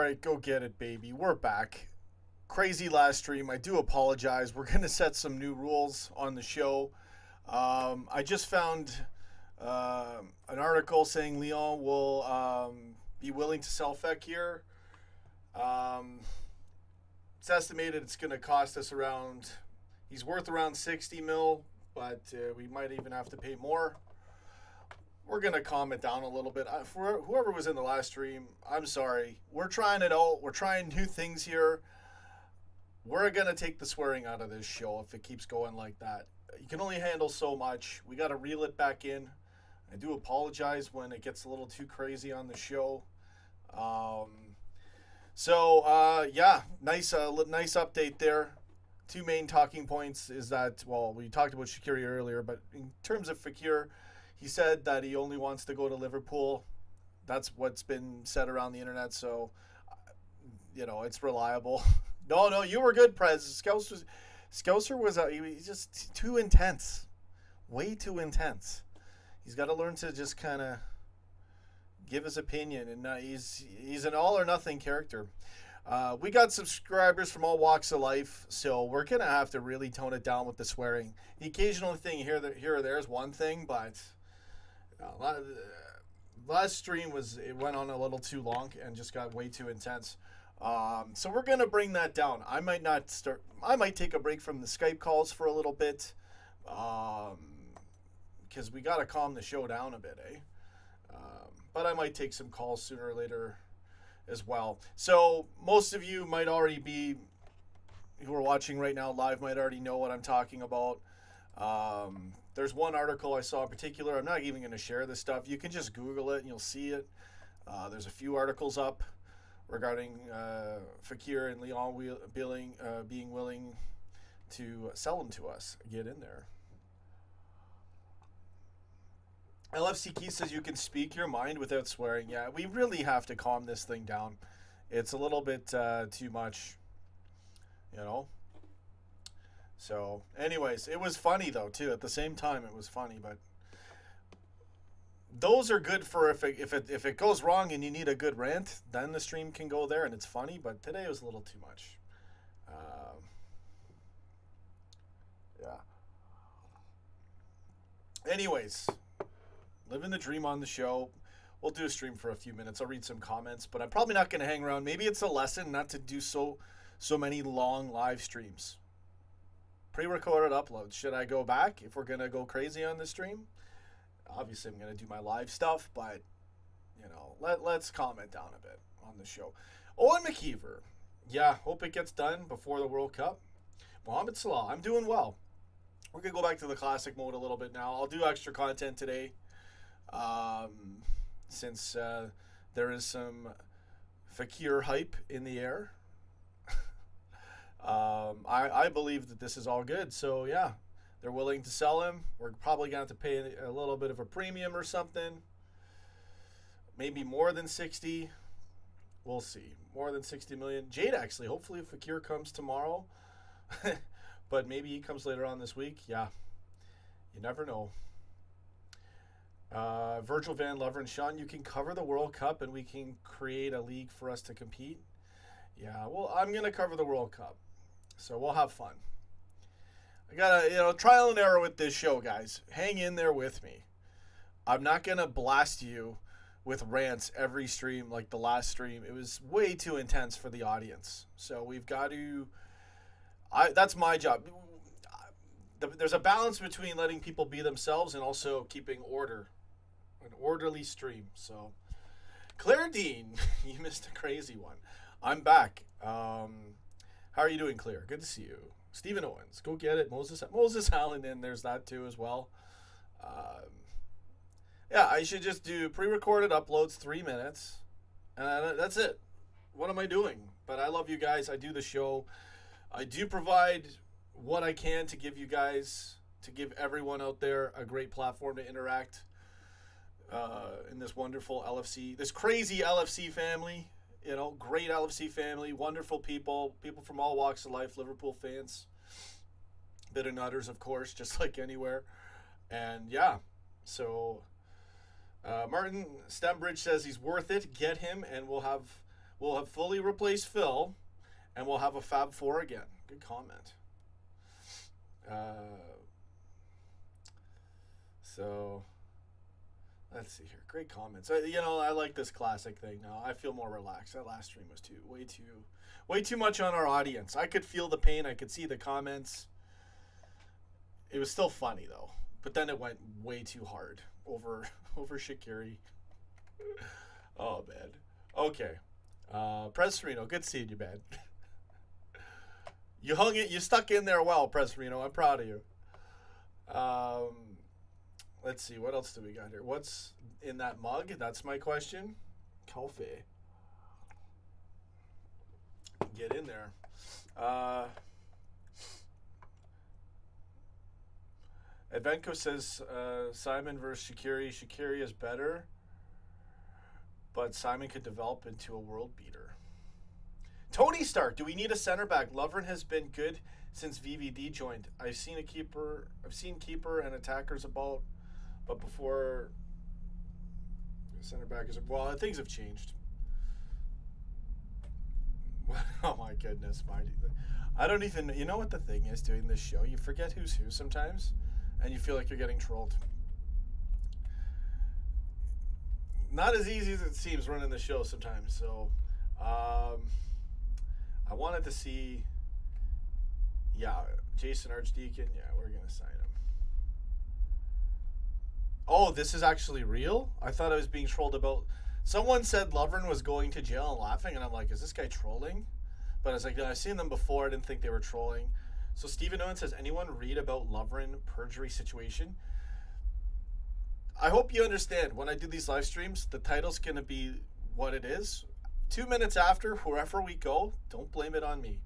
right, go get it, baby. We're back. Crazy last stream. I do apologize. We're going to set some new rules on the show. I just found an article saying Lyon will be willing to sell Fekir. It's estimated it's going to cost us around, he's worth around 60 mil, but we might even have to pay more. We're going to calm it down a little bit. For whoever was in the last stream, I'm sorry. We're trying it out. We're trying new things here. We're going to take the swearing out of this show if it keeps going like that. You can only handle so much. We got to reel it back in. I do apologize when it gets a little too crazy on the show. Yeah, nice update there. Two main talking points is that, well, we talked about Shaqiri earlier, but in terms of Fekir, he said that he only wants to go to Liverpool. That's what's been said around the internet, so, you know, it's reliable. No, you were good, Prez. Scouser was he's just too intense. Way too intense. He's got to learn to just kind of give his opinion, and he's an all-or-nothing character. We got subscribers from all walks of life, so we're going to have to really tone it down with the swearing. The occasional thing here or there is one thing, but last stream it went on a little too long and just got way too intense. So we're going to bring that down. I might take a break from the Skype calls for a little bit, because we got to calm the show down a bit, eh? But I might take some calls sooner or later as well. So most of you might already be, who are watching right now live, might already know what I'm talking about. There's one article I saw in particular. I'm not even going to share this stuff. You can just Google it and you'll see it. There's a few articles up regarding Fekir and Lyon being willing to sell them to us. Get in there. LFC Key says you can speak your mind without swearing. Yeah, we really have to calm this thing down. It's a little bit too much, you know. So, anyways, it was funny though too. At the same time, it was funny, but those are good for if it goes wrong and you need a good rant, then the stream can go there and it's funny. But today was a little too much. Yeah. Anyways. Living the dream on the show. We'll do a stream for a few minutes. I'll read some comments, but I'm probably not going to hang around. Maybe it's a lesson not to do so many long live streams. Pre-recorded uploads. Should I go back if we're going to go crazy on the stream? Obviously, I'm going to do my live stuff, but, you know, let's calm it down a bit on the show. Owen McKeever. Yeah, hope it gets done before the World Cup. Mohamed Salah. I'm doing well. We're going to go back to the classic mode a little bit now. I'll do extra content today. Since there is some Fekir hype in the air. I believe that this is all good. So, yeah, they're willing to sell him. We're probably going to have to pay a little bit of a premium or something. Maybe more than 60. We'll see. More than 60 million. Jade, actually. Hopefully Fekir comes tomorrow. But maybe he comes later on this week. Yeah. You never know. Virgil Van Lever and Sean, you can cover the World Cup and we can create a league for us to compete. Yeah, well, I'm going to cover the World Cup. So we'll have fun. I got to, trial and error with this show, guys. Hang in there with me. I'm not going to blast you with rants every stream like the last stream. It was way too intense for the audience. So we've got to, that's my job. There's a balance between letting people be themselves and also keeping order. An orderly stream. So, Claire Dean, you missed a crazy one. I'm back. How are you doing, Claire? Good to see you. Stephen Owens, go get it. Moses Allen, and there's that too as well. Yeah, I should just do pre-recorded uploads, 3 minutes, and that's it. What am I doing? But I love you guys. I do the show. I do provide what I can to give you guys, to give everyone out there a great platform to interact in this wonderful LFC, this crazy LFC family, great LFC family, wonderful people from all walks of life, Liverpool fans, bit of nutters, of course, just like anywhere. And yeah, so Martin Stembridge says he's worth it. Get him, and we'll We'll have fully replaced Phil, and we'll have a Fab Four again. Good comment. So, let's see here. Great comments. You know, I like this classic thing now. I feel more relaxed. That last stream was way too much on our audience. I could feel the pain. I could see the comments. It was still funny though, but then it went way too hard over Shaqiri. Oh man. Okay. Pres Reno, good seeing you, man. You hung it. You stuck in there well, Pres Reno. I'm proud of you. Let's see. What else do we got here? What's in that mug? That's my question. Coffee. Get in there. Advenko says Simon versus Shaqiri. Shaqiri is better, but Simon could develop into a world beater. Tony Stark, do we need a center back? Lovren has been good since VVD joined. I've seen keeper and attackers about, but before center back is well, things have changed. Oh my goodness, I don't even. You know what the thing is doing this show? You forget who's who sometimes, and you feel like you're getting trolled. Not as easy as it seems running the show sometimes. So, I wanted to see. Yeah, Jason Archdeacon. Yeah, we're gonna sign him. Oh, this is actually real? I thought I was being trolled about. Someone said Lovren was going to jail and laughing, and I'm like, is this guy trolling? But I was like, no, I've seen them before. I didn't think they were trolling. So Stephen Owen says, anyone read about Lovren perjury situation? I hope you understand, when I do these live streams, the title's going to be what it is. 2 minutes after, wherever we go, don't blame it on me.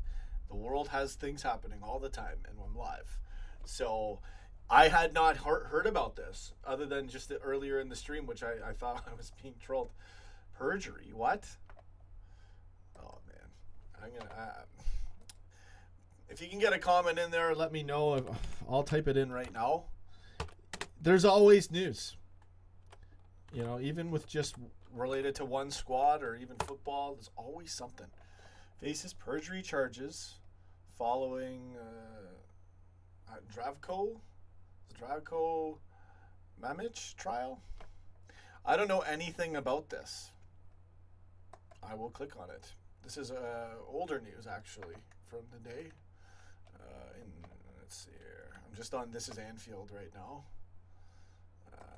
The world has things happening all the time, and I'm live. So I had not heard about this, other than just earlier in the stream, which I thought I was being trolled. Perjury? What? Oh, man. I'm going to... if you can get a comment in there, let me know. I'll type it in right now. There's always news. You know, even with just related to one squad or even football, there's always something. Faces perjury charges following Zdravko Mamic trial. I don't know anything about this. I will click on it. This is older news, actually, from the day. Let's see here. I'm just on This Is Anfield right now.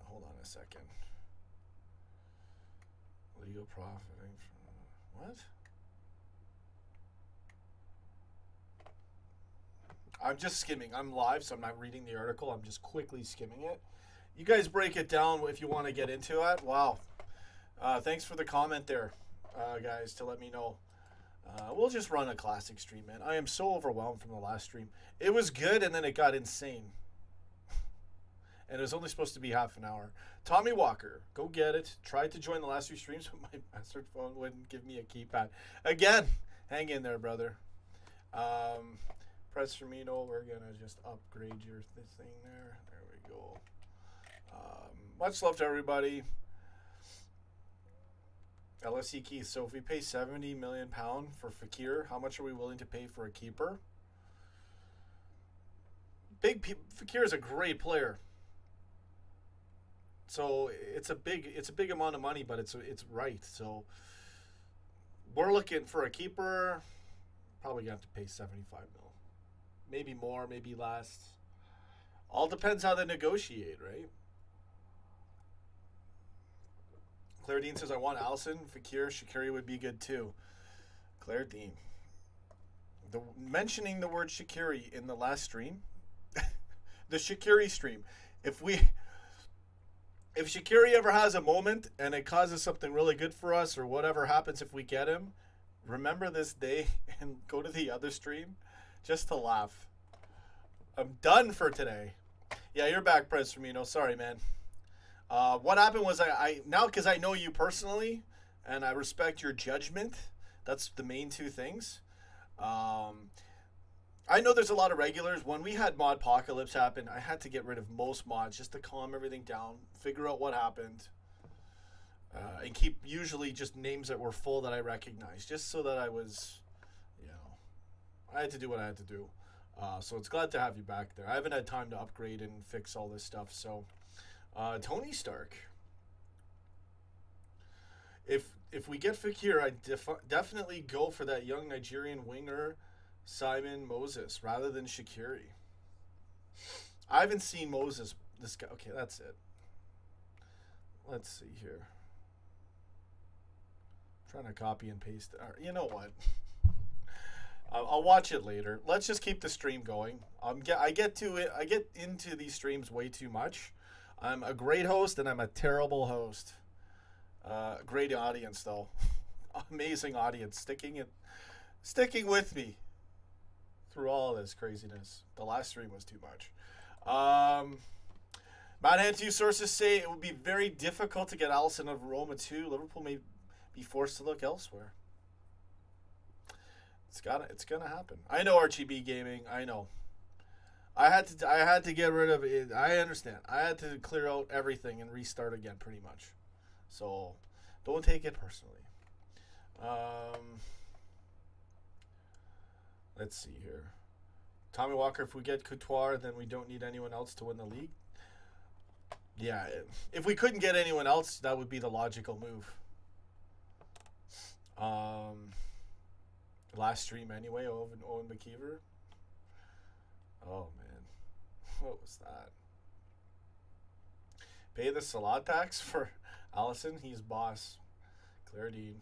Hold on a second. Legal profiting from what? I'm just skimming. I'm live, so I'm not reading the article. I'm just quickly skimming it. You guys break it down if you want to get into it. Wow. Thanks for the comment there, guys, to let me know. We'll just run a classic stream, man. I am so overwhelmed from the last stream. It was good, and then it got insane. And it was only supposed to be half an hour. Tommy Walker, go get it. Tried to join the last few streams, but my master phone wouldn't give me a keypad. Again, hang in there, brother. Press Firmino, we're going to just upgrade your thing there. There we go. Much love to everybody. LSE Keith, so if we pay £70 million for Fekir, how much are we willing to pay for a keeper? Fekir is a great player. So it's a big amount of money, but it's right. So we're looking for a keeper. Probably gonna have to pay 75 mil, maybe more, maybe less. All depends how they negotiate, right? Claire Dean says, I want Allison, Fekir, Shaqiri would be good too. Claire Dean. Mentioning the word Shaqiri in the last stream, the Shaqiri stream. If Shaqiri ever has a moment and it causes something really good for us, or whatever happens if we get him, remember this day and go to the other stream just to laugh. I'm done for today. Yeah, you're back, Pres Firmino. Sorry, man. What happened was I now, because I know you personally and I respect your judgment, that's the main two things. I know there's a lot of regulars. When we had Mod Apocalypse happen, I had to get rid of most mods just to calm everything down, figure out what happened. and keep usually just names that were full that I recognized, just so that I was, you know, I had to do what I had to do. So it's glad to have you back there. I haven't had time to upgrade and fix all this stuff. So, Tony Stark. If we get Fekir, I definitely go for that young Nigerian winger, Simon Moses, rather than Shaqiri. I haven't seen Moses. This guy. Okay, that's it. Let's see here. I'm trying to copy and paste it. You know what? I'll watch it later. Let's just keep the stream going. I get into these streams way too much. I'm a great host and I'm a terrible host. Great audience though, amazing audience sticking with me through all this craziness. The last stream was too much. Matt Hantu sources say it would be very difficult to get Alisson of Roma too. Liverpool may be forced to look elsewhere. It's gonna happen. I know RGB Gaming. I know. I had to get rid of it. I understand. I had to clear out everything and restart again, pretty much. So, don't take it personally. Let's see here. Tommy Walker, if we get Couture, then we don't need anyone else to win the league. Yeah, if we couldn't get anyone else, that would be the logical move. Last stream anyway, Owen McKeever. Oh, man. What was that? Pay the Salah tax for Alisson? He's boss. Claire Dean.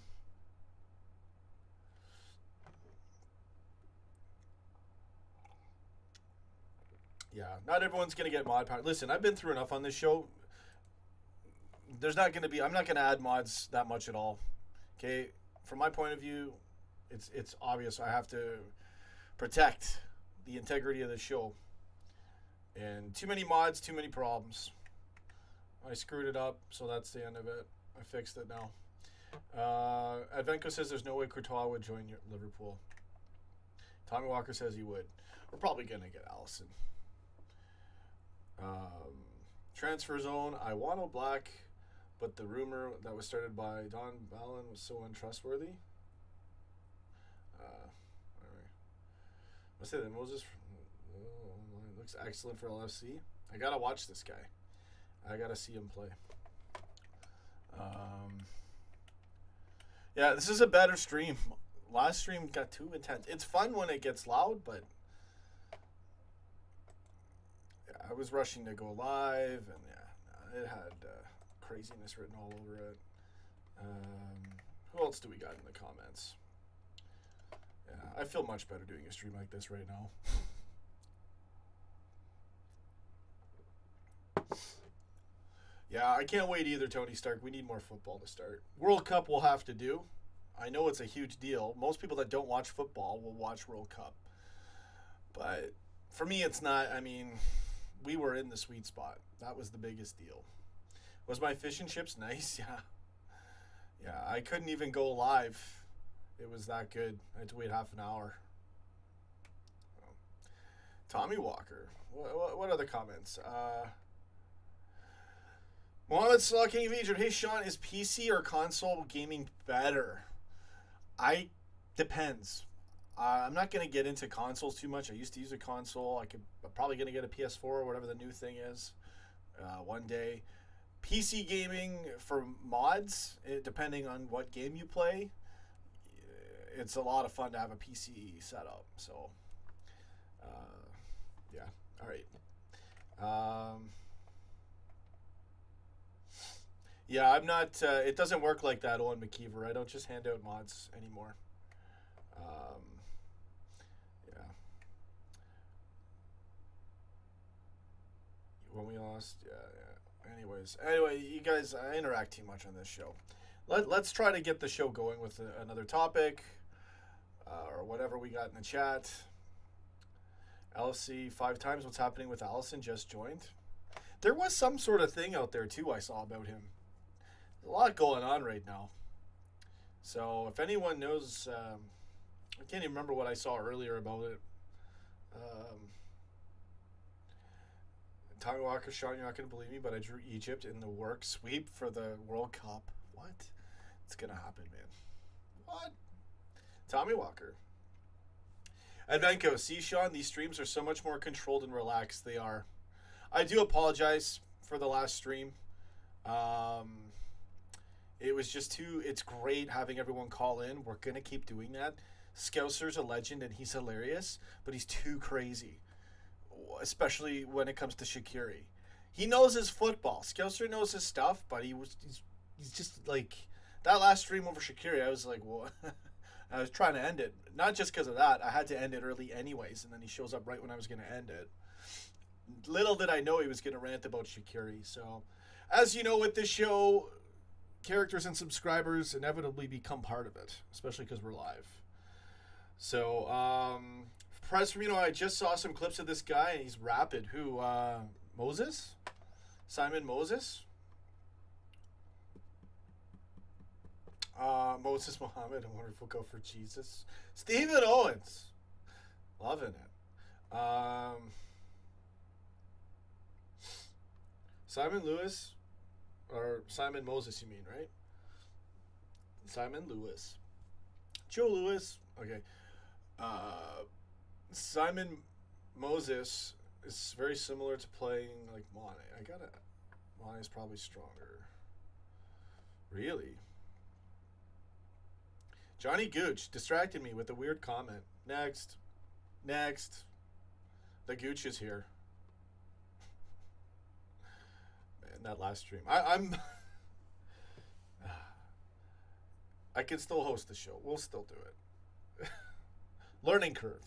Yeah, not everyone's going to get mod power. Listen, I've been through enough on this show. There's not going to be... I'm not going to add mods that much at all. Okay? From my point of view, it's obvious I have to protect the integrity of the show. And too many mods, too many problems. I screwed it up, so that's the end of it. I fixed it now. Advenko says there's no way Courtois would join Liverpool. Tommy Walker says he would. We're probably going to get Alisson. Transfer zone. I want a black, but the rumor that was started by Don Ballin was so untrustworthy. I say that Moses looks excellent for LFC. I gotta watch this guy. I gotta see him play. Yeah, this is a better stream. Last stream got too intense. It's fun when it gets loud, but yeah, I was rushing to go live, and yeah, it had craziness written all over it. Who else do we got in the comments? Yeah, I feel much better doing a stream like this right now. Yeah, I can't wait either, Tony Stark. We need more football to start. World Cup we'll have to do. I know it's a huge deal. Most people that don't watch football will watch World Cup. But for me, it's not. I mean, we were in the sweet spot. That was the biggest deal. Was my fish and chips nice? Yeah. Yeah, I couldn't even go live. It was that good. I had to wait half an hour. Tommy Walker. What other comments? Mohammed Salah, King of Egypt. Hey, Sean, is PC or console gaming better? Depends. I'm not going to get into consoles too much. I used to use a console. I'm probably going to get a PS4 or whatever the new thing is one day. PC gaming for mods, depending on what game you play, it's a lot of fun to have a PC setup. So, yeah. All right. Yeah, I'm not. It doesn't work like that, Owen McKeever. I don't just hand out mods anymore. Yeah. When we lost, yeah. Anyway, you guys, I interact too much on this show. Let's try to get the show going with another topic, or whatever we got in the chat. LFC 5 times. What's happening with Alisson? Just joined. There was some sort of thing out there too I saw about him. There's a lot going on right now. So if anyone knows, I can't even remember what I saw earlier about it. Tommy Walker, Sean, you're not going to believe me, but I drew Egypt in the work sweep for the World Cup. what? It's gonna happen, man. What? Tommy Walker. Advenko, see, Sean, these streams are so much more controlled and relaxed. They are. I do apologize for the last stream. It was just it's great having everyone call in. We're going to keep doing that. Scouser's a legend, and he's hilarious, but he's too crazy, especially when it comes to Shaqiri. He knows his football. Scouser knows his stuff, but he's just like, that last stream over Shaqiri, I was like, well, I was trying to end it. Not just because of that. I had to end it early anyways, and then he shows up right when I was going to end it. Little did I know he was going to rant about Shaqiri. So, as you know, with this show, characters and subscribers inevitably become part of it, especially because we're live. So, Press, I just saw some clips of this guy, and he's rapid. Who, Moses? Simon Moses? Moses Muhammad, I wonder if we'll go for Jesus. Stephen Owens. Loving it. Simon Lewis, or Simon Moses, you mean, right? Simon Lewis. Joe Lewis. Okay. Simon Moses is very similar to playing like Mane. Mane's probably stronger. Really? Johnny Gooch distracted me with a weird comment. Next. The Gooch is here. Man, that last stream. I can still host the show. We'll still do it. Learning curve.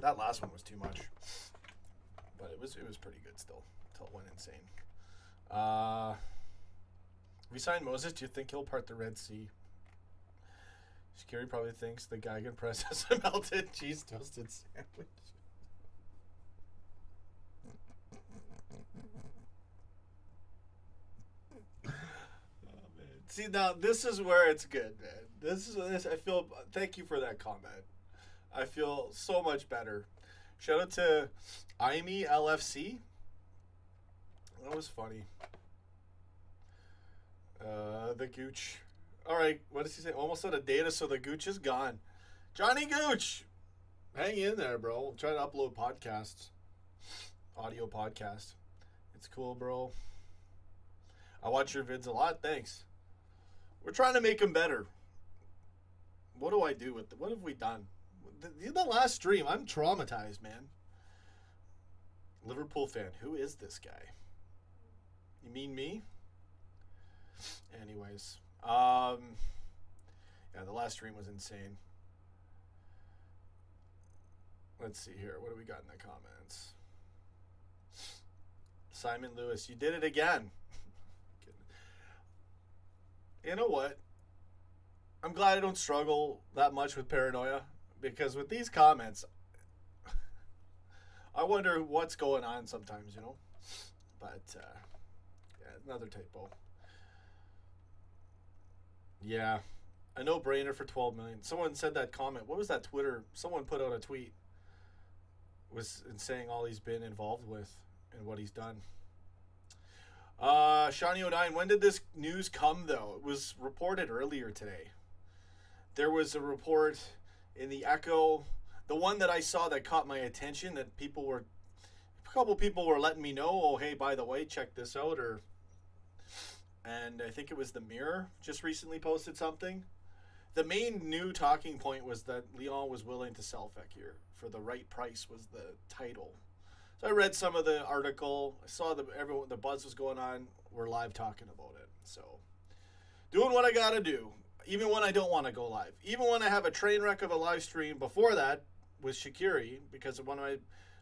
That last one was too much. But it was pretty good still. Until it went insane. We signed Moses. Do you think he'll part the Red Sea? Shaqiri probably thinks the Geigen press has a melted cheese toasted sandwich. Oh, man. See, now this is where it's good, man. This. I feel. Thank you for that comment. I feel so much better. Shout out to IME LFC. That was funny. The Gooch. All right, what does he say? Almost out of data, so the Gooch is gone. Johnny Gooch, hang in there, bro. We'll try to upload podcasts, audio podcast. It's cool, bro. I watch your vids a lot. Thanks. We're trying to make them better. What do I do with what have we done? The last stream, I'm traumatized, man. Liverpool fan. Who is this guy? You mean me? Anyways, yeah, the last stream was insane. Let's see here. What do we got in the comments? Simon Lewis, you did it again. You know what? I'm glad I don't struggle that much with paranoia, because with these comments, I wonder what's going on sometimes, But, yeah, another typo. Yeah, a no-brainer for 12 million. Someone said that comment. What was that Twitter? Someone put out a tweet saying all he's been involved with and what he's done. Shawnee09, when did this news come, though? It was reported earlier today. There was a report in the Echo, the one that I saw that caught my attention, that a couple people were letting me know, oh, hey, by the way, check this out, and I think it was the Mirror just recently posted something. The main new talking point was that Lyon was willing to sell Fekir for the right price, was the title. So I read some of the article. I saw the buzz was going on. We're live talking about it. So doing what I got to do, even when I don't want to go live. Even when I have a train wreck of a live stream before that with Shaqiri, because one of my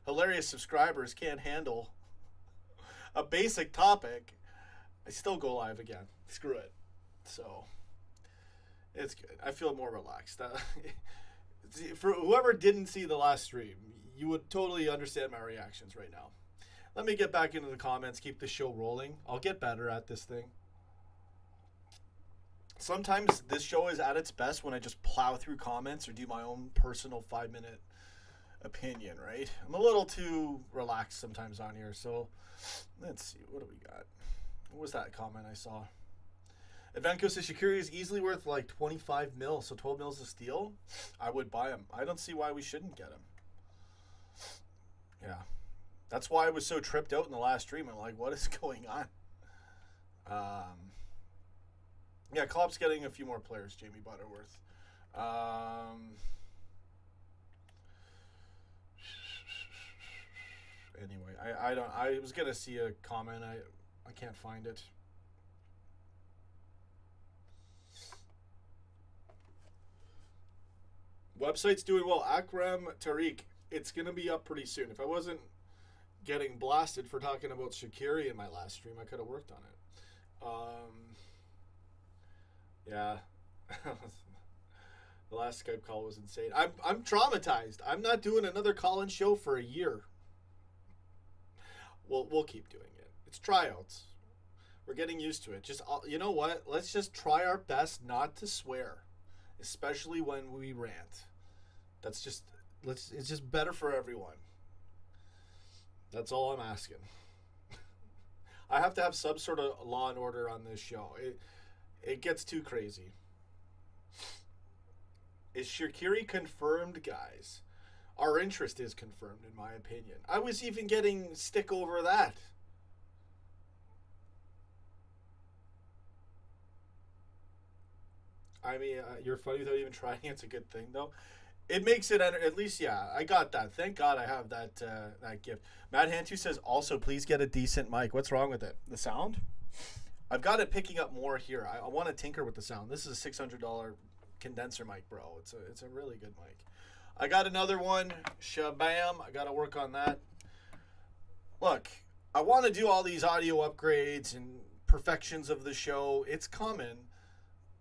hilarious subscribers can't handle a basic topic, I still go live again. Screw it. So it's good. I feel more relaxed. For whoever didn't see the last stream, you would totally understand my reactions right now. Let me get back into the comments, keep the show rolling. I'll get better at this thing. Sometimes this show is at its best when I just plow through comments or do my own personal 5-minute opinion, right? I'm a little too relaxed sometimes on here, so let's see. What do we got? What was that comment I saw? Evanko says Shaqiri is easily worth like 25 mil, so 12 mil is a steal. I would buy him. I don't see why we shouldn't get him. Yeah. That's why I was so tripped out in the last stream. I'm like, what is going on? Yeah, Klopp's getting a few more players, Jamie Butterworth. Anyway, I was gonna see a comment. I can't find it. Website's doing well. Akram Tariq, it's gonna be up pretty soon. If I wasn't getting blasted for talking about Shaqiri in my last stream, I could have worked on it. Yeah. The last Skype call was insane. I'm traumatized. I'm not doing another call-in show for a year. We'll keep doing it. It's tryouts. We're getting used to it. Just, you know what? Let's just try our best not to swear, especially when we rant. That's just it's just better for everyone. That's all I'm asking. I have to have some sort of law and order on this show. It gets too crazy. Is Shaqiri confirmed, guys? Our interest is confirmed, in my opinion. I was even getting stick over that. I mean, you're funny without even trying. It's a good thing, though. It makes it, at least, yeah, I got that. Thank God I have that that gift. Matt Hantu says, also, please get a decent mic. What's wrong with it? The sound? I've got it picking up more here. I want to tinker with the sound. This is a $600 condenser mic, bro. It's a really good mic. I got another one. Shabam. I got to work on that. Look, I want to do all these audio upgrades and perfections of the show. It's coming,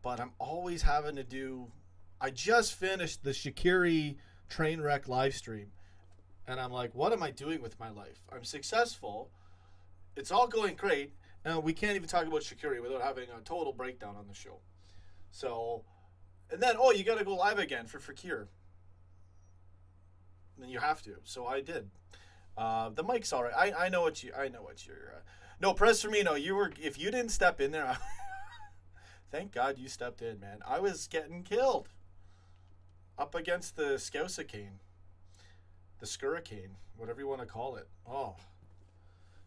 but I'm always having to do... I just finished the Shaqiri train wreck live stream, and I'm like, what am I doing with my life? I'm successful. It's all going great, and we can't even talk about Shaqiri without having a total breakdown on the show. So, and then, oh, you got to go live again for Fekir. Then you have to. So I did. The mic's all right. I know what you're. No, press for me. No, you were. If you didn't step in there, thank God you stepped in, man. I was getting killed. Up against the Scousacane. The Scurricane. Whatever you want to call it. Oh.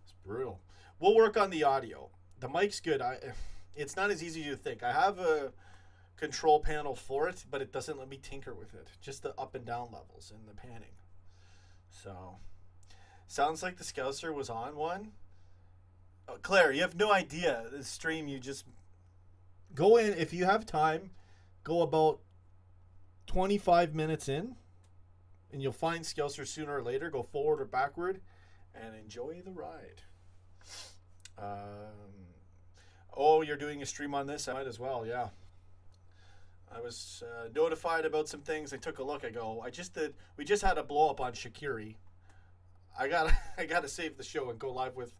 It's brutal. We'll work on the audio. The mic's good. It's not as easy as you think. I have a control panel for it, but it doesn't let me tinker with it. Just the up and down levels and the panning. So. Sounds like the Scouser was on one. Oh, Claire, you have no idea. The stream, you just... Go in, if you have time, go about 25 minutes in, and you'll find Scouser sooner or later. Go forward or backward, and enjoy the ride. Oh, you're doing a stream on this? I might as well, yeah. I was notified about some things. I took a look. I go, we just had a blow up on Shaqiri. I gotta save the show and go live with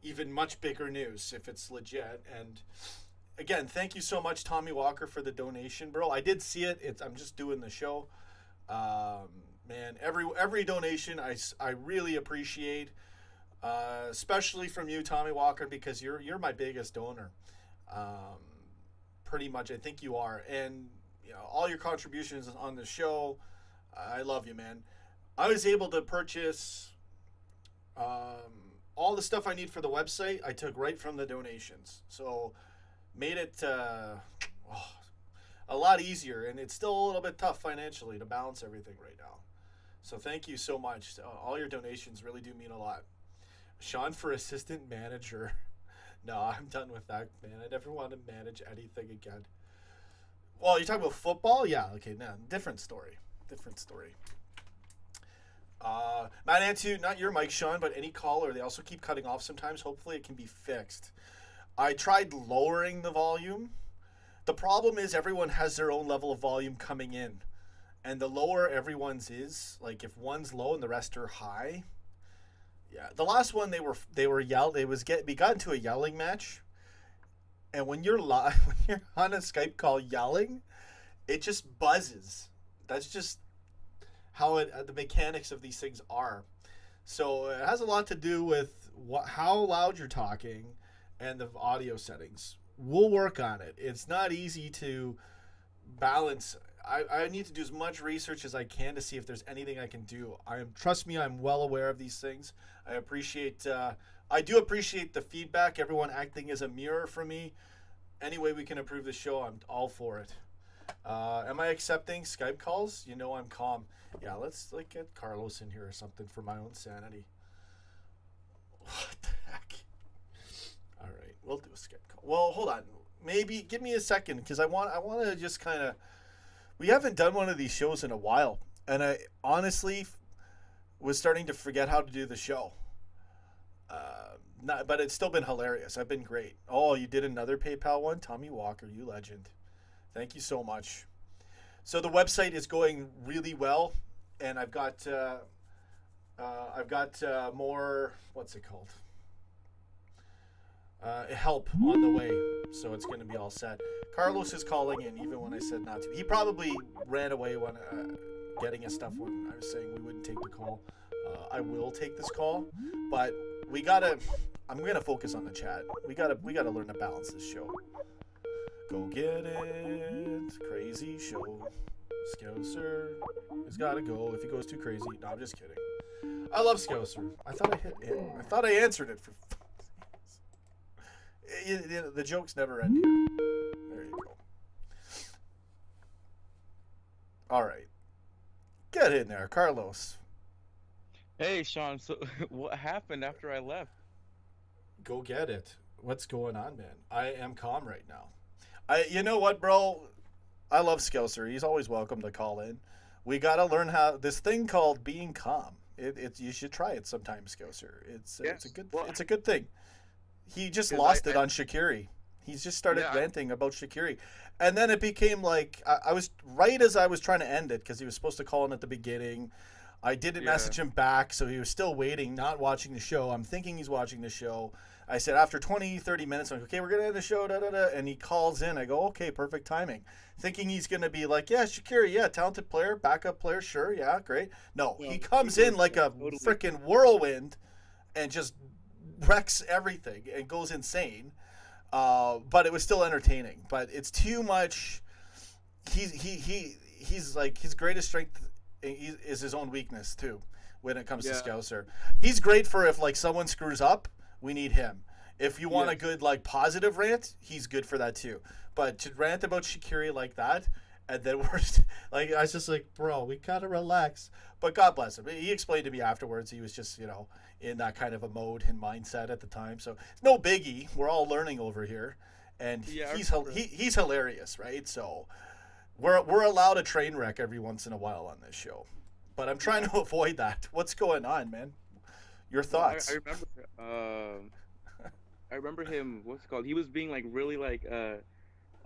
even much bigger news if it's legit. And again, thank you so much, Tommy Walker, for the donation, bro. I did see it. I'm just doing the show. Man, every donation I really appreciate, especially from you, Tommy Walker, because you're my biggest donor. Pretty much, I think you are, and you know all your contributions on the show. I love you, man. I was able to purchase all the stuff I need for the website. I took right from the donations, so made it a lot easier, and it's still a little bit tough financially to balance everything right now. So thank you so much. All your donations really do mean a lot. Sean for assistant manager. No, I'm done with that, man. I never want to manage anything again. Well, you're talking about football? Yeah, okay, no, different story. Different story. Matt Antu, not your mic, Sean, but any caller. They also keep cutting off sometimes. Hopefully it can be fixed. I tried lowering the volume. The problem is everyone has their own level of volume coming in. And the lower everyone's is, like if one's low and the rest are high. Yeah, the last one they were yelled. We got into a yelling match. And when you're live, when you're on a Skype call yelling, it just buzzes. That's just how the mechanics of these things are. So it has a lot to do with how loud you're talking and the audio settings. We'll work on it. It's not easy to balance. I need to do as much research as I can to see if there's anything I can do. Trust me, I'm well aware of these things. I do appreciate the feedback. Everyone acting as a mirror for me. Any way we can improve the show, I'm all for it. Am I accepting Skype calls? You know I'm calm. Yeah, let's like get Carlos in here or something for my own sanity. What the heck? All right, we'll do a Skype call. Well, hold on. Maybe give me a second because I want to just kind of. We haven't done one of these shows in a while, and I honestly was starting to forget how to do the show. But it's still been hilarious. I've been great. Oh, you did another PayPal one? Tommy Walker, you legend. Thank you so much. So the website is going really well, and I've got more, what's it called? Help on the way, so it's going to be all set. Carlos is calling in, even when I said not to. He probably ran away when getting his stuff when I was saying we wouldn't take the call. I will take this call, but we gotta. I'm gonna focus on the chat. We gotta learn to balance this show. Go get it, crazy show. Scouser has gotta go. If he goes too crazy, no, I'm just kidding. I love Scouser. I thought I hit it. I thought I answered it for. The jokes never end here. There you go. All right, get in there, Carlos. Hey, Sean, so what happened after I left? Go get it. What's going on, man? I am calm right now. You know what, bro? I love Scouser. He's always welcome to call in. We got to learn how this thing called being calm. You should try it sometime, Scouser. It's a good thing. He just lost it on Shaqiri. He's just started ranting about Shaqiri. And then it became like I was right as I was trying to end it because he was supposed to call in at the beginning. I didn't message him back, so he was still waiting, not watching the show. I'm thinking he's watching the show. I said, after 20, 30 minutes, I'm like, okay, we're going to end the show, da-da-da. And he calls in. I go, okay, perfect timing. Thinking he's going to be like, yeah, Shaqiri, yeah, talented player, backup player, sure, yeah, great. No, he comes in like a freaking whirlwind and just wrecks everything and goes insane. But it was still entertaining. But it's too much. He's like, his greatest strength is his own weakness too when it comes to Scouser. He's great for if like someone screws up, we need him. If you want a good like positive rant, he's good for that too. But to rant about Shaqiri like that, and then we're like, I was just like, bro, we gotta relax. But God bless him. He explained to me afterwards he was just, in that kind of a mode and mindset at the time. So it's no biggie. We're all learning over here, and he's hilarious, right? So we're allowed a train wreck every once in a while on this show, but I'm trying to avoid that. What's going on, man? Your thoughts? I remember him. What's it called? He was being like really like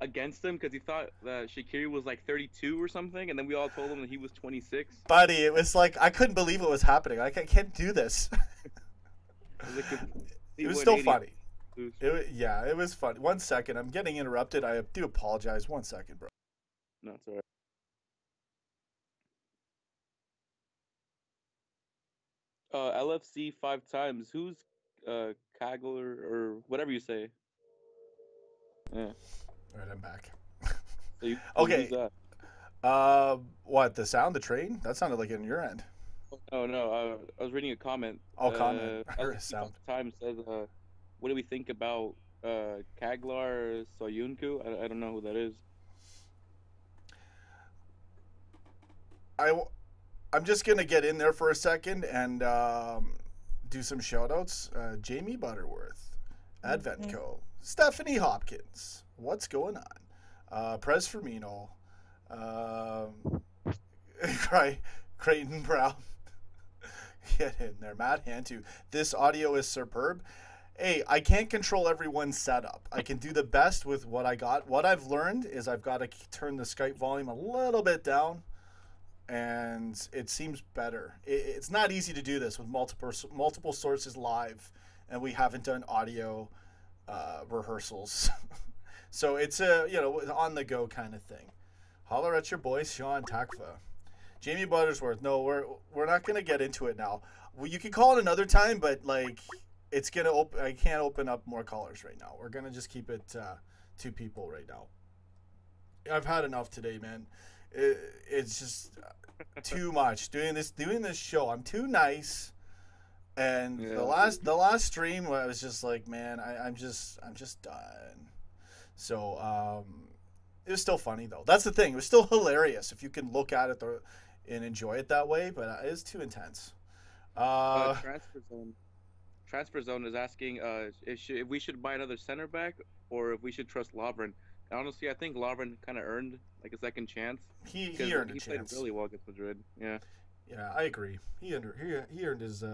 against him because he thought that Shaqiri was like 32 or something, and then we all told him that he was 26. Buddy, it was like I couldn't believe it was happening. Like I can't do this. It was still funny. It was fun. 1 second, I'm getting interrupted. I do apologize. 1 second, bro. No, it's alright. LFC 5 times. Who's Kagler or whatever you say? Yeah. All right, I'm back. So okay. Who's that? What, the sound, the train? That sounded like in your end. Oh no, I was reading a comment. Comment. I heard a sound. Time says, what do we think about Kaglar Soyuncu? I don't know who that is. I'm just gonna get in there for a second and do some shout outs. Jamie Butterworth, Adventco, Stephanie Hopkins, what's going on? Prez Firmino, Creighton Brown. Get in there, Matt Hantu. This audio is superb. Hey, I can't control everyone's setup. I can do the best with what I got. What I've learned is I've got to turn the Skype volume a little bit down, and it seems better. It's not easy to do this with multiple sources live, and we haven't done audio rehearsals. So it's a on the go kind of thing. Holler at your boy Sean Takva. Jamie Buttersworth. No, we're not gonna get into it now. Well, you can call it another time, but like it's gonna open. I can't open up more callers right now. We're gonna just keep it 2 people right now. I've had enough today, man. It's just too much doing this show. I'm too nice, and the last stream I was just like, man, I'm just done. So it was still funny though. That's the thing. It was still hilarious if you can look at it and enjoy it that way. But it's too intense. Transfer Zone is asking if we should buy another center back or if we should trust Lovren. Honestly, I think Lovren kind of earned like a second chance. He earned a chance. He played really well against Madrid. Yeah. Yeah, I agree. He earned his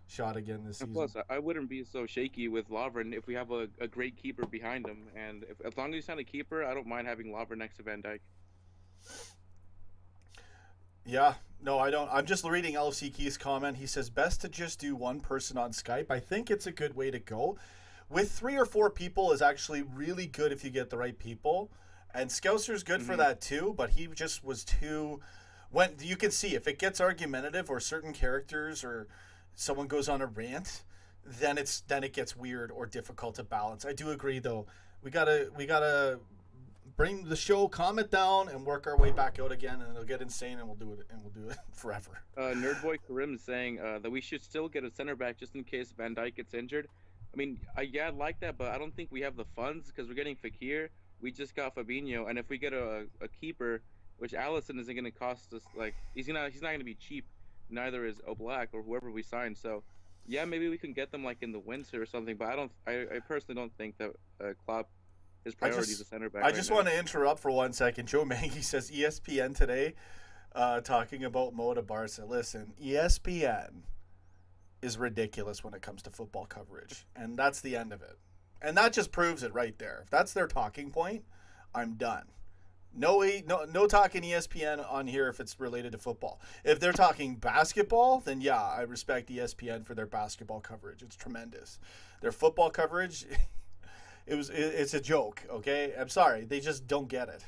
shot again this season. Plus, I wouldn't be so shaky with Lovren if we have a great keeper behind him. And as long as he's not a keeper, I don't mind having Lovren next to Van Dijk. Yeah, no, I don't. I'm just reading LFC Key's comment. He says, best to just do one person on Skype. I think it's a good way to go. With 3 or 4 people is actually really good if you get the right people. And Scouser's good for that too, but he just was too... When you can see, if it gets argumentative or certain characters or someone goes on a rant, then it gets weird or difficult to balance. I do agree, though. We gotta bring the show, calm it down, and work our way back out again, and it'll get insane, and we'll do it forever. Nerdboy Karim is saying that we should still get a center back just in case Van Dijk gets injured. I mean, I like that, but I don't think we have the funds because we're getting Fekir. We just got Fabinho, and if we get a keeper, which Allison isn't going to cost us, like he's not going to be cheap. Neither is Oblak or whoever we sign. So, yeah, maybe we can get them like in the winter or something. But I personally don't think that Klopp his priority is a center back. I just want to interrupt for 1 second. Joe Mangy says ESPN today, talking about Mo to Barca. Listen, ESPN is ridiculous when it comes to football coverage, and that's the end of it. And that just proves it right there. If that's their talking point, I'm done. No talking ESPN on here if it's related to football. If they're talking basketball, then yeah, I respect ESPN for their basketball coverage. It's tremendous. Their football coverage, it's a joke. Okay, I'm sorry, they just don't get it.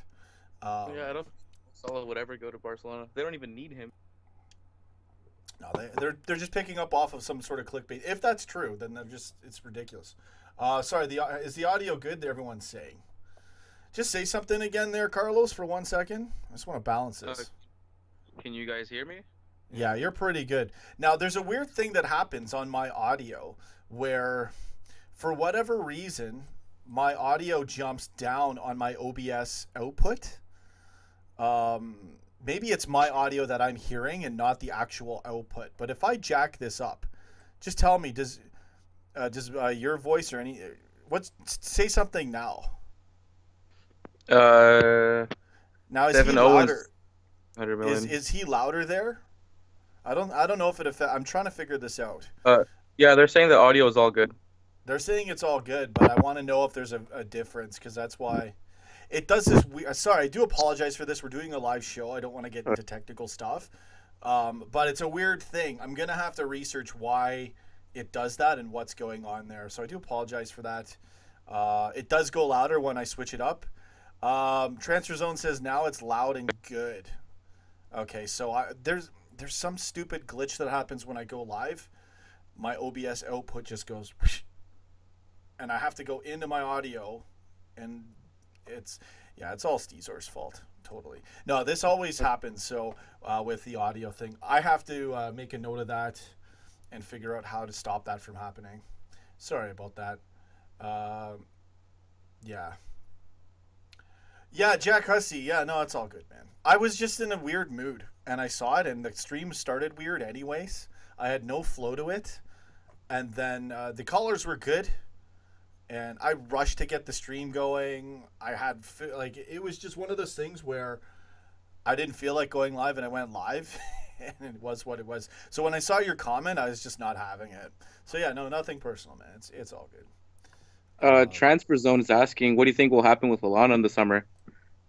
Yeah, I don't. Salah would ever go to Barcelona. They don't even need him. No, they're just picking up off of some sort of clickbait. If that's true, then it's ridiculous. Sorry, is the audio good that everyone's saying? Just say something again there, Carlos, for 1 second. I just want to balance this. Can you guys hear me? Yeah, you're pretty good. Now, there's a weird thing that happens on my audio where, for whatever reason, my audio jumps down on my OBS output. Maybe it's my audio that I'm hearing and not the actual output. But if I jack this up, just tell me, does your voice or say something now? Now is he louder? 100 million. Is he louder there? I don't know if it affects. I'm trying to figure this out. Yeah, they're saying the audio is all good. They're saying it's all good, but I want to know if there's a difference because that's why it does this. Sorry, I do apologize for this. We're doing a live show. I don't want to get into technical stuff, but it's a weird thing. I'm gonna have to research why it does that and what's going on there. So I do apologize for that. It does go louder when I switch it up. Transfer Zone says now it's loud and good. Okay, so there's some stupid glitch that happens when I go live. My OBS output just goes, and I have to go into my audio, and it's all Steezor's fault. Totally. No, this always happens. So with the audio thing, I have to make a note of that and figure out how to stop that from happening. Sorry about that. Yeah. Yeah, Jack Hussey. Yeah, no, it's all good, man. I was just in a weird mood, and I saw it, and the stream started weird anyways. I had no flow to it, and then the callers were good, and I rushed to get the stream going. It was just one of those things where I didn't feel like going live, and I went live, and it was what it was. So when I saw your comment, I was just not having it. So yeah, no, nothing personal, man. It's all good. Transfer Zone is asking, what do you think will happen with Lallana in the summer?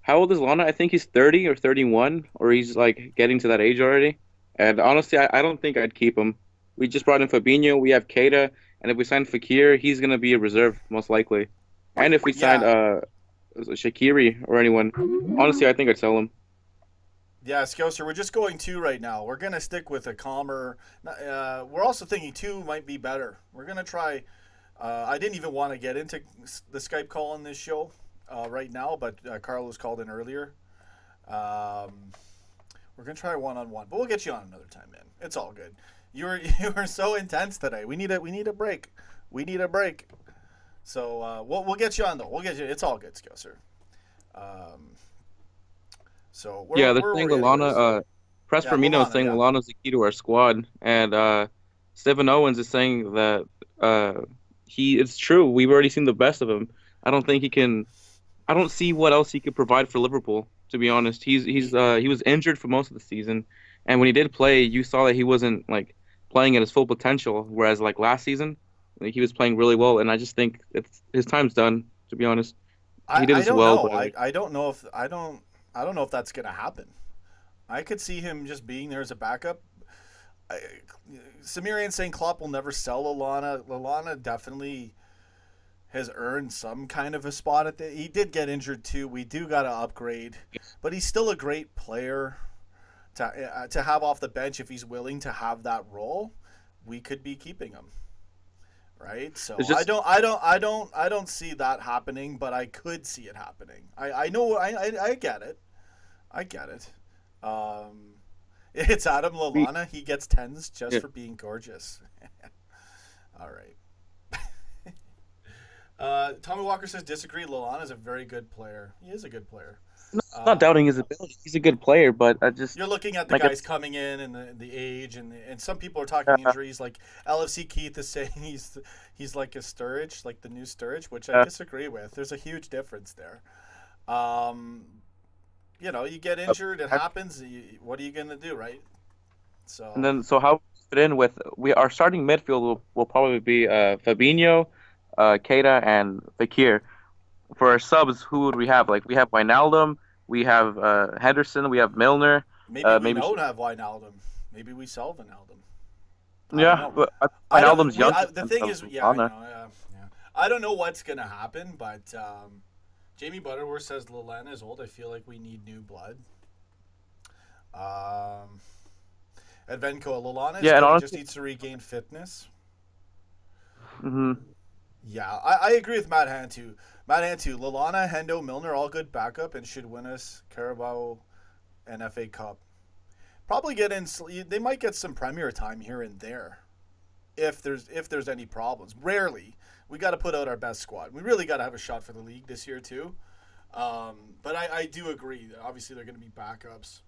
How old is Lallana? I think he's 30 or 31, or he's like getting to that age already. And honestly, I don't think I'd keep him. We just brought in Fabinho. We have Keita, and if we sign Fekir, he's gonna be a reserve most likely. And if we signed Shaqiri or anyone, honestly, I think I'd sell him. Yeah, Scouser, we're just going two right now. We're gonna stick with a calmer. We're also thinking two might be better. We're gonna try. I didn't even want to get into the Skype call on this show right now, but Carlos called in earlier. Um, we're gonna try one-on-one, but we'll get you on another time, man. It's all good. You were so intense today. We need a break. We need a break. So we'll get you on though. We'll get you. It's all good, Scouser. Um, so Yeah, they're where were saying we anyways? Lallana. Press Yeah, Firmino is Lalana. saying Yeah. Lallana's the key to our squad, and Stephen Owens is saying that it's true. We've already seen the best of him. I don't think he can. I don't see what else he could provide for Liverpool. To be honest, he was injured for most of the season, and when he did play, you saw that he wasn't like playing at his full potential. Whereas like last season, like, he was playing really well, and I just think his time's done. To be honest, he did I as don't well, know. but I don't know if that's gonna happen. I could see him just being there as a backup. I, Samirian saying Klopp will never sell Lallana. Lallana definitely has earned some kind of a spot at the. He did get injured too. We do got to upgrade, but he's still a great player to have off the bench if he's willing to have that role. We could be keeping him, right? So it's just I don't see that happening, but I could see it happening. I know I get it. I get it. It's Adam we, Lallana. He gets tens just yeah. for being gorgeous. All right. Tommy Walker says disagree. Lallana is a very good player. He is a good player. Not Um, doubting his ability. He's a good player, but I just you're looking at the like guys coming in and the age and some people are talking injuries. Like LFC Keith is saying he's like a Sturridge, like the new Sturridge, which I uh, disagree with. There's a huge difference there. Um, you get uh, injured, it happens. What are you gonna do, right? and So then so how we fit in with we our starting midfield will probably be Fabinho, Keita, and Fekir. For our subs, who would we have? Like we have Wijnaldum, we have Henderson, we have Milner. maybe we Maybe don't have Wijnaldum. Maybe we sell Wijnaldum. I don't yeah, know. but I don't. Wijnaldum's younger The than thing is, yeah, I Lallana. know. Yeah, yeah. I don't know what's gonna happen, but Jamie Butterworth says Lallana is old. I feel like we need new blood. Um, Advenco Lallana is Yeah, and good. He just honestly, needs to regain fitness. hmm Yeah, I agree with Matt Hantu. Matt Hantu, Lallana, Hendo, Milner, all good backup and should win us Carabao and FA Cup. Probably get in. They might get some Premier time here and there, if there's any problems. Rarely. We got to put out our best squad. We really got to have a shot for the league this year too. But I do agree. Obviously, they're going to be backups.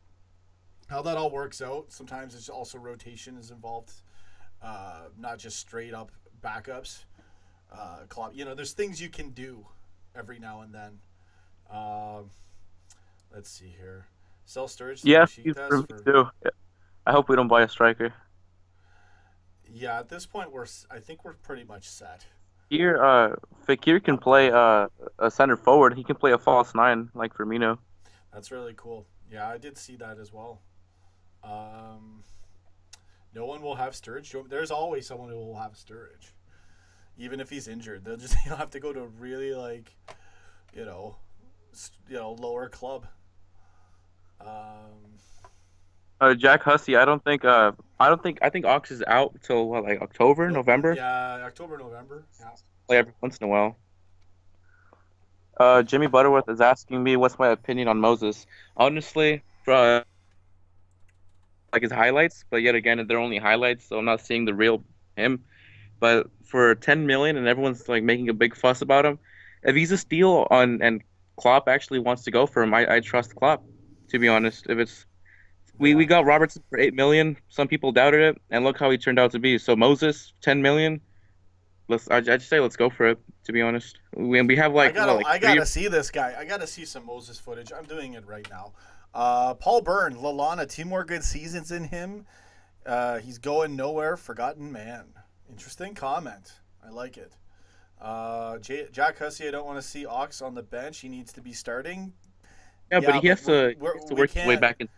How that all works out. Sometimes it's also rotation is involved, not just straight up backups. There's things you can do every now and then. Um, let's see here. Sell Sturridge to yeah, he's for Besiktas me for. too. Yeah. I hope we don't buy a striker. Yeah, at this point I think we're pretty much set. Here, Fekir can play Upgrade. a center forward. He can play a false nine like Firmino. That's really cool. Yeah, I did see that as well. Um, no one will have Sturridge. There's always someone who will have Sturridge, even if he's injured. They'll have to go to a really you know, lower club. Um, Jack Hussey, I think Ox is out till what, like October, no, November. yeah, October, November. Yeah. Play every once in a while. Jimmy Butterworth is asking me what's my opinion on Moses. Honestly, for like his highlights, but yet again, they're only highlights, so I'm not seeing the real him. But for 10 million and everyone's like making a big fuss about him, if he's a steal on and Klopp actually wants to go for him, I trust Klopp. To be honest, if it's we Yeah. got Robertson for 8 million, some people doubted it, and look how he turned out to be. So Moses, 10 million. I just say let's go for it. To be honest, we have I like what gotta like I three. gotta see this guy. I gotta see some Moses footage. I'm doing it right now. Paul Byrne, Lallana, two more good seasons in him. He's going nowhere. Forgotten man. Interesting comment. I like it. Jack Hussey, I don't want to see Ox on the bench. He needs to be starting. Yeah, but Yeah, he but has to we work his way can't. back in.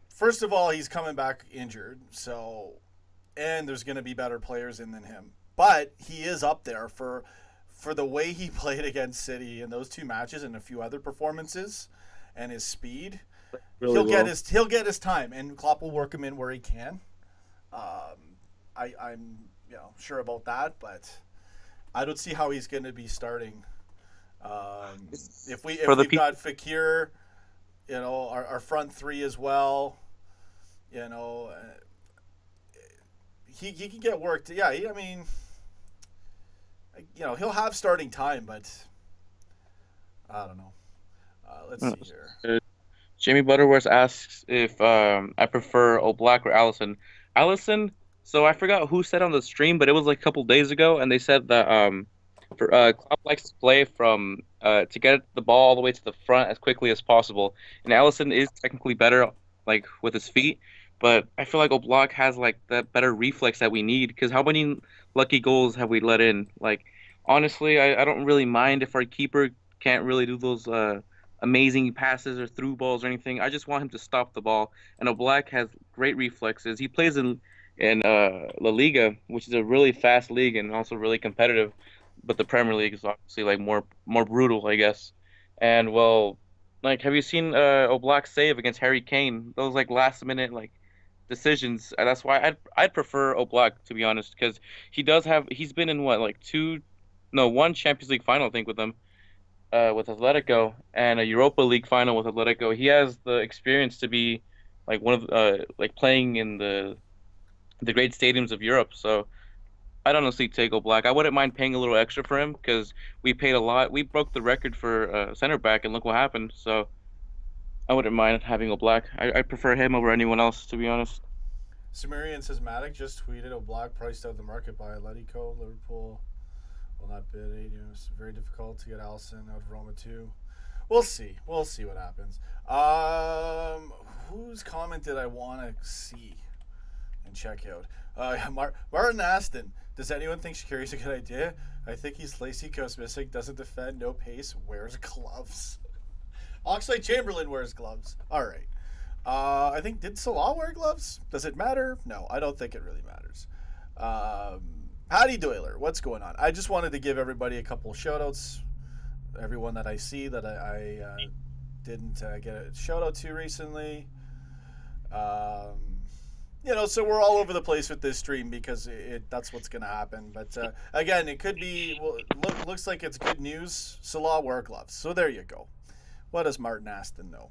First of all, he's coming back injured, and there's going to be better players in than him. But he is up there for the way he played against City in those two matches and a few other performances, and his speed. really well. He'll get his time, and Klopp will work him in where he can. Um, I'm sure about that, but I don't see how he's going to be starting. For If the we've people, got Fekir, our front three as well, you know, he can get worked. Yeah, I mean, he'll have starting time, but I don't know. Let's see here. Jamie Butterworth asks if I prefer Oblak or Allison. Allison. So I forgot who said on the stream, but it was like a couple days ago, and they said that for Klopp likes to play from to get the ball all the way to the front as quickly as possible. And Allison is technically better like with his feet, but I feel like Oblak has like that better reflex that we need. Because how many lucky goals have we let in? Like honestly, I don't really mind if our keeper can't really do those amazing passes or through balls or anything. I just want him to stop the ball. And Oblak has great reflexes. He plays in La Liga, which is a really fast league and also really competitive. But the Premier League is obviously like more brutal, I guess. And well, like, have you seen Oblak save against Harry Kane? Those like last minute like decisions. And that's why I'd prefer Oblak, to be honest, because he's been in what like one Champions League final I think with Atletico and a Europa League final with Atletico. He has the experience to be like one of like playing in the great stadiums of Europe. So I'd honestly take Oblak. I wouldn't mind paying a little extra for him because we paid a lot. We broke the record for center back, and look what happened. So I wouldn't mind having Oblak. I prefer him over anyone else, to be honest. Sumerian says Matic just tweeted Oblak priced out of the market by Atletico. Liverpool will not bid. It's very difficult to get Allison out of Roma too. We'll see. We'll see what happens. Whose comment did I want to see and check out? Martin Aston. Does anyone think Shaqiri's a good idea? I think he's lazy, goes missing, doesn't defend, no pace, wears gloves. Oxlade-Chamberlain wears gloves. All right. I think, did Salah wear gloves? Does it matter? No, I don't think it really matters. Patty Doyler, what's going on? I just wanted to give everybody a couple of shout-outs. Everyone that I see that I didn't get a shout-out to recently. So we're all over the place with this stream because that's what's going to happen. But again, it could be, looks like it's good news. Salah wear gloves. So there you go. What does Martin Aston know?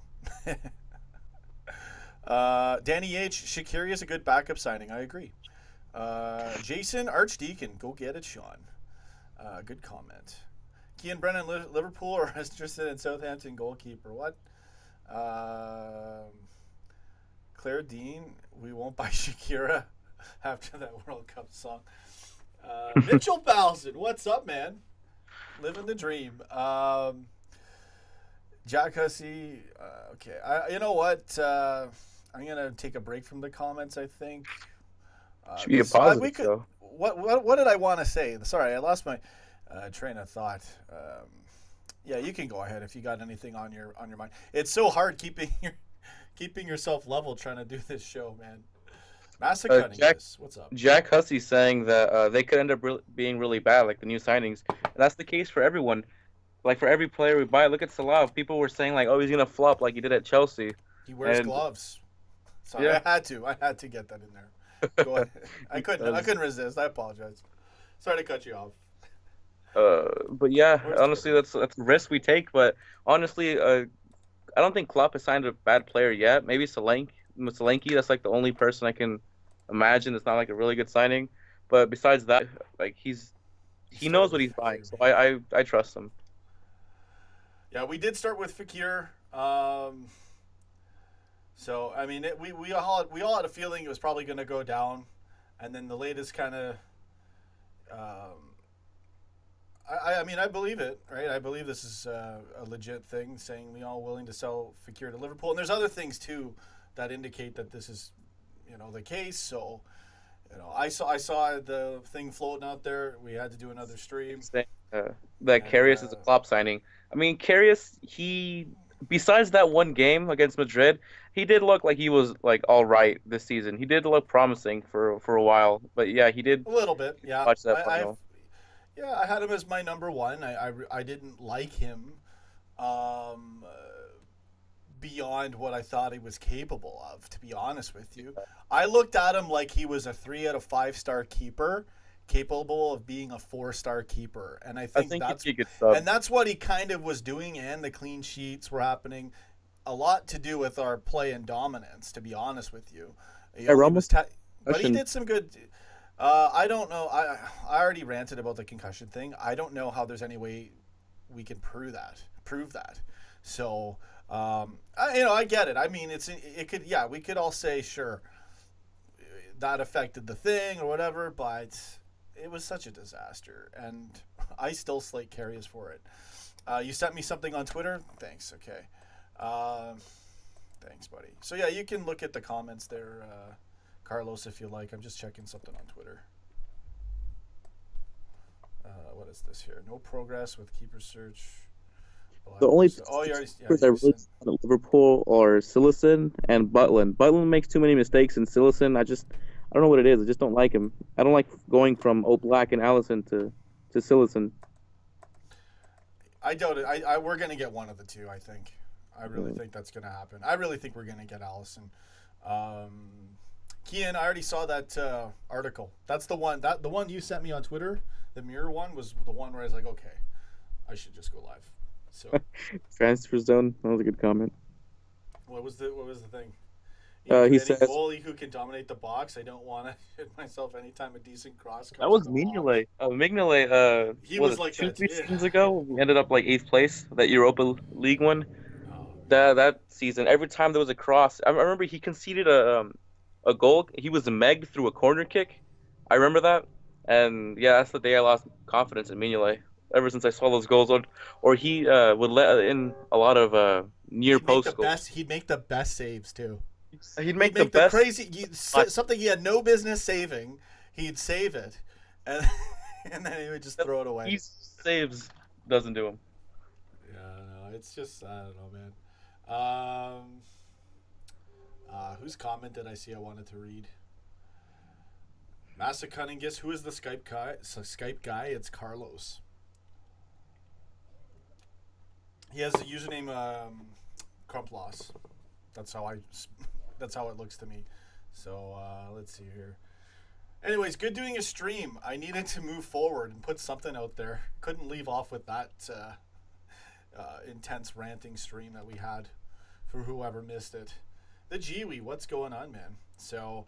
Danny H. Shaqiri is a good backup signing. I agree. Jason Archdeacon, go get it, Sean. Good comment. Kean Brennan, Liverpool or interested in Southampton goalkeeper? What? Claire Dean, we won't buy Shakira after that World Cup song. Mitchell Bowson, what's up, man? Living the dream. Jack Hussey, okay. You know what? I'm gonna take a break from the comments. I think. Should be a positive. Though. What did I want to say? Sorry, I lost my train of thought. Yeah, you can go ahead if you got anything on your mind. It's so hard keeping yourself level trying to do this show, man. What's up? Jack Hussey saying that they could end up being really bad, like the new signings. And that's the case for everyone. Like for every player we buy, look at Salah. People were saying like, oh, he's gonna flop like he did at Chelsea. He wears gloves. Sorry, yeah. I had to get that in there. Go ahead. I couldn't resist. I apologize. Sorry to cut you off. But yeah, honestly, that's a risk we take. But honestly, I don't think Klopp has signed a bad player yet. Maybe Solanke. That's like the only person I can imagine that's not like a really good signing. But besides that, like he knows what he's buying, so I trust him. Yeah, we did start with Fekir. So I mean, we all had a feeling it was probably going to go down, and then the latest kind of. I mean, I believe it, right? I believe this is a legit thing, saying we all willing to sell Fekir to Liverpool, and there's other things too that indicate that this is, the case. So, I saw the thing floating out there. We had to do another stream. That Karius is a Klopp signing. I mean, Karius, besides that one game against Madrid, he did look like he was like all right this season. He did look promising for a while, but yeah, he did a little bit. Yeah, watch that final. I had him as my number one. I didn't like him, beyond what I thought he was capable of, to be honest with you. I looked at him like he was a 3 out of 5-star keeper, capable of being a 4-star keeper. And I think, he'd be a good sub. and that's what he kind of was doing, and the clean sheets were happening. A lot to do with our play and dominance, to be honest with you. But he did some good. I don't know. I already ranted about the concussion thing. I don't know how there's any way we can prove that. So, I get it. I mean, it could. Yeah, we could all say sure that affected the thing or whatever, but it was such a disaster, and I still slate Karius for it. You sent me something on Twitter. Thanks. Okay. Thanks, buddy. So yeah, you can look at the comments there, Carlos, if you like. I'm just checking something on Twitter. What is this here? No progress with keeper search. The only keepers I really saw at Liverpool are Cillison and Butland. Butland makes too many mistakes, and Cillison, I don't know what it is. I just don't like him. I don't like going from Oblak and Allison to Cillison. I doubt it. We're gonna get one of the two, I think. I really think that's going to happen. I really think we're going to get Allison. Kian, I already saw that article. That's the one. The one you sent me on Twitter, the mirror one, was the one where I was like, okay, I should just go live. So transfer zone. That was a good comment. What was the thing? He says goalie who can dominate the box. I don't want to hit myself anytime a decent cross comes. That was Mignolet. Mignolet. He was like 2-3 seasons ago. We ended up like 8th place. That Europa League one. That season, every time there was a cross, I remember he conceded a goal. He was megged through a corner kick. I remember that, and yeah, that's the day I lost confidence in Mignolet. Ever since I saw those goals, or he would let in a lot of near post goals. He'd make the best saves too. He'd make the best something he had no business saving. He'd save it, and then he would just throw it away. He saves doesn't do him. Yeah, no, it's just I don't know, man. Whose comment did I see I wanted to read? Massa Cunningus. Who is the Skype guy? It's Carlos. He has a username Crumploss. That's how it looks to me. So let's see here. Anyways, good doing a stream. I needed to move forward and put something out there. Couldn't leave off with that intense ranting stream that we had for whoever missed it. The Jiwi, what's going on, man? So,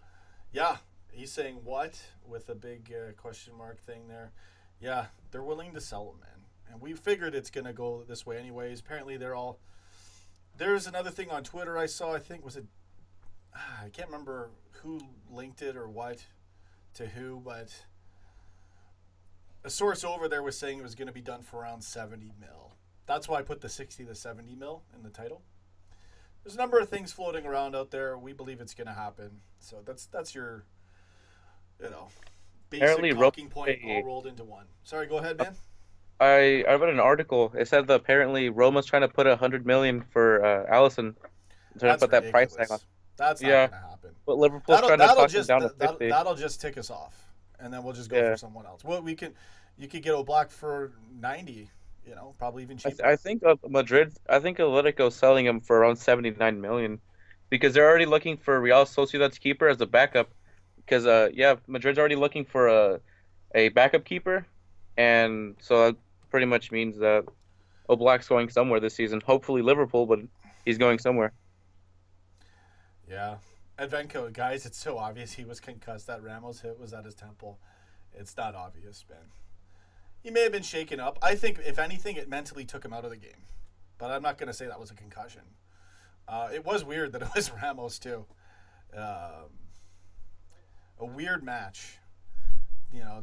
yeah, he's saying what with a big question mark thing there. Yeah, they're willing to sell him, man. And we figured it's going to go this way anyways. Apparently there's another thing on Twitter I saw, I think, I can't remember who linked it or what to who, but a source over there was saying it was going to be done for around 70 mil. That's why I put the 60 to 70 mil in the title. There's a number of things floating around out there. We believe it's going to happen. So that's your, basic talking point all rolled into one. Sorry, go ahead, man. I read an article. It said that apparently Roma's trying to put $100 million for Allison. Trying to put that price tag on. That's not going to happen. But Liverpool's trying to talk him down to 50. That'll just tick us off, and then we'll just go for someone else. Well, you could get Oblak for 90. Probably even cheaper. I think Atletico's selling him for around 79 million, because they're already looking for Real Sociedad's keeper as a backup. Because Madrid's already looking for a backup keeper, and so that pretty much means that Oblak's going somewhere this season. Hopefully Liverpool, but he's going somewhere. Yeah, Advenco, guys, it's so obvious he was concussed. That Ramos hit was at his temple. It's not obvious, Ben. He may have been shaken up. I think, if anything, it mentally took him out of the game. But I'm not going to say that was a concussion. It was weird that it was Ramos, too. A weird match.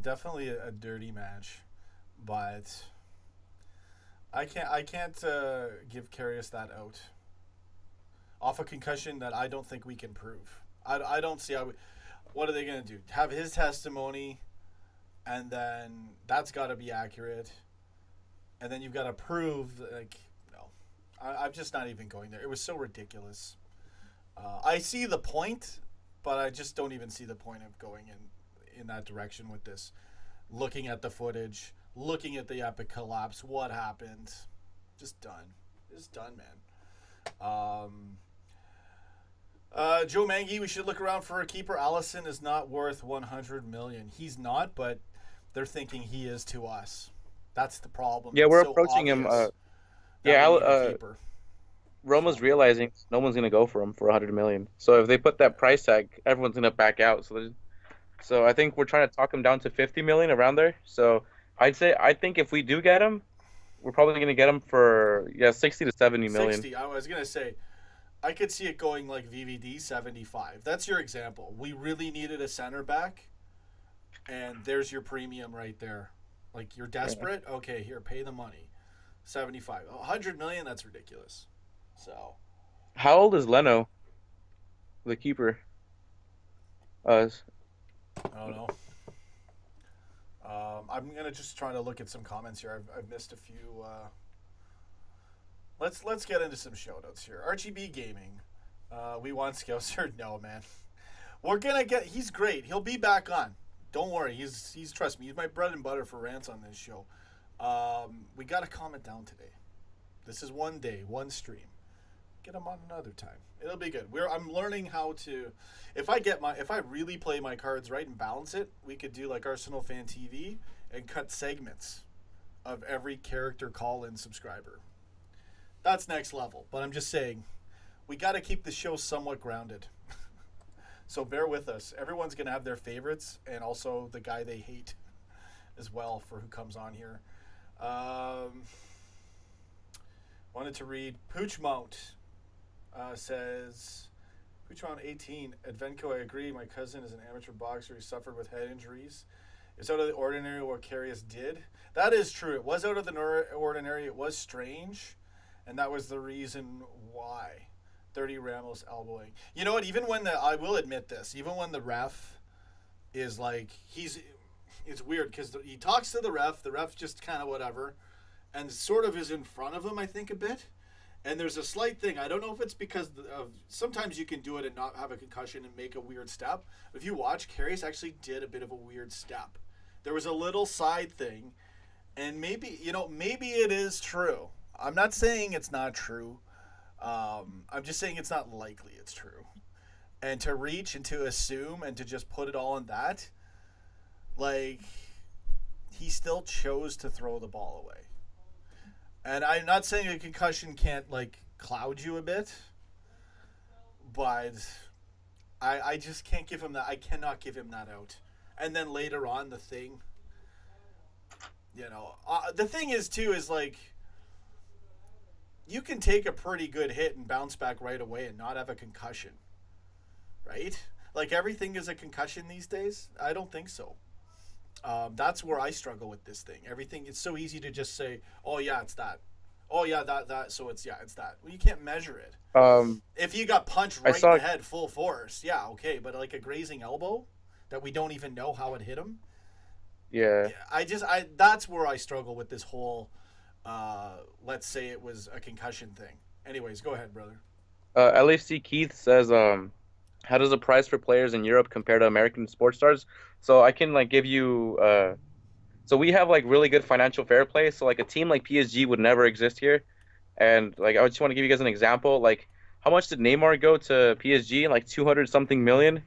Definitely a dirty match. But I can't give Karius that out. Off a concussion that I don't think we can prove. I don't see how what are they going to do? Have his testimony... And then that's got to be accurate. And then you've got to prove, no. I'm just not even going there. It was so ridiculous. I see the point, but I just don't even see the point of going in that direction with this. Looking at the footage, looking at the epic collapse, what happened. Just done. Just done, man. Joe Mangy, we should look around for a keeper. Allison is not worth 100 million. He's not, but they're thinking he is to us. That's the problem. Yeah, It's we're so approaching him. obvious that Yeah, we need a keeper. Roma's realizing no one's gonna go for him for 100 million. So if they put that price tag, everyone's gonna back out. So I think we're trying to talk him down to 50 million around there. So I think if we do get him, we're probably gonna get him for 60 to 70 million. 60. I was gonna say, I could see it going like VVD 75. That's your example. We really needed a center back, and there's your premium right there. Like you're desperate. Okay, here, pay the money. 75. 100 million. That's ridiculous. So, How old is Leno, the keeper? I don't know. I'm gonna just try to look at some comments here. I've missed a few. Let's get into some shoutouts here. RGB Gaming. We want Scouser. No, man. We're gonna get. He's great. He'll be back on. Don't worry. He's trust me. He's my bread and butter for rants on this show. We got to calm it down today. This is one day, one stream. Get him on another time. It'll be good. I'm learning how to. If I really play my cards right and balance it, we could do like Arsenal Fan TV and cut segments of every character call-in subscriber. That's next level. But I'm just saying, we got to keep the show somewhat grounded. So bear with us. Everyone's gonna have their favorites and also the guy they hate as well for who comes on here. Wanted to read Poochmount. Says, Poochmount 18, Advenco, I agree. My cousin is an amateur boxer. He suffered with head injuries. It's out of the ordinary what Karius did. That is true. It was out of the ordinary. It was strange. And that was the reason why. 30 Ramos elbowing. You know what? I will admit this, even when the ref is like, it's weird because he talks to the ref just kind of whatever, and sort of is in front of him, I think, a bit. And there's a slight thing. I don't know if it's because of sometimes you can do it and not have a concussion and make a weird step. If you watch, Karius actually did a bit of a weird step. There was a little side thing, and maybe it is true. I'm not saying it's not true. I'm just saying it's not likely it's true. And to reach and to assume and to just put it all on that, like, he still chose to throw the ball away. And I'm not saying a concussion can't, like, cloud you a bit, but I just can't give him that. I cannot give him that out. And then later on, the thing is, too, is, like, you can take a pretty good hit and bounce back right away and not have a concussion, right? Like, everything is a concussion these days? I don't think so. That's where I struggle with this thing. Everything, it's so easy to just say, oh yeah, it's that. Oh yeah, that. So it's that. Well, you can't measure it. If you got punched right in the head full force, yeah, okay. But like a grazing elbow that we don't even know how it hit him. Yeah. That's where I struggle with this whole, let's say it was a concussion thing. Anyways, go ahead, brother. LFC Keith says, how does the price for players in Europe compare to American sports stars? So I can give you so we have really good financial fair play. So a team like PSG would never exist here. And I just want to give you guys an example. How much did Neymar go to PSG? 200 something million.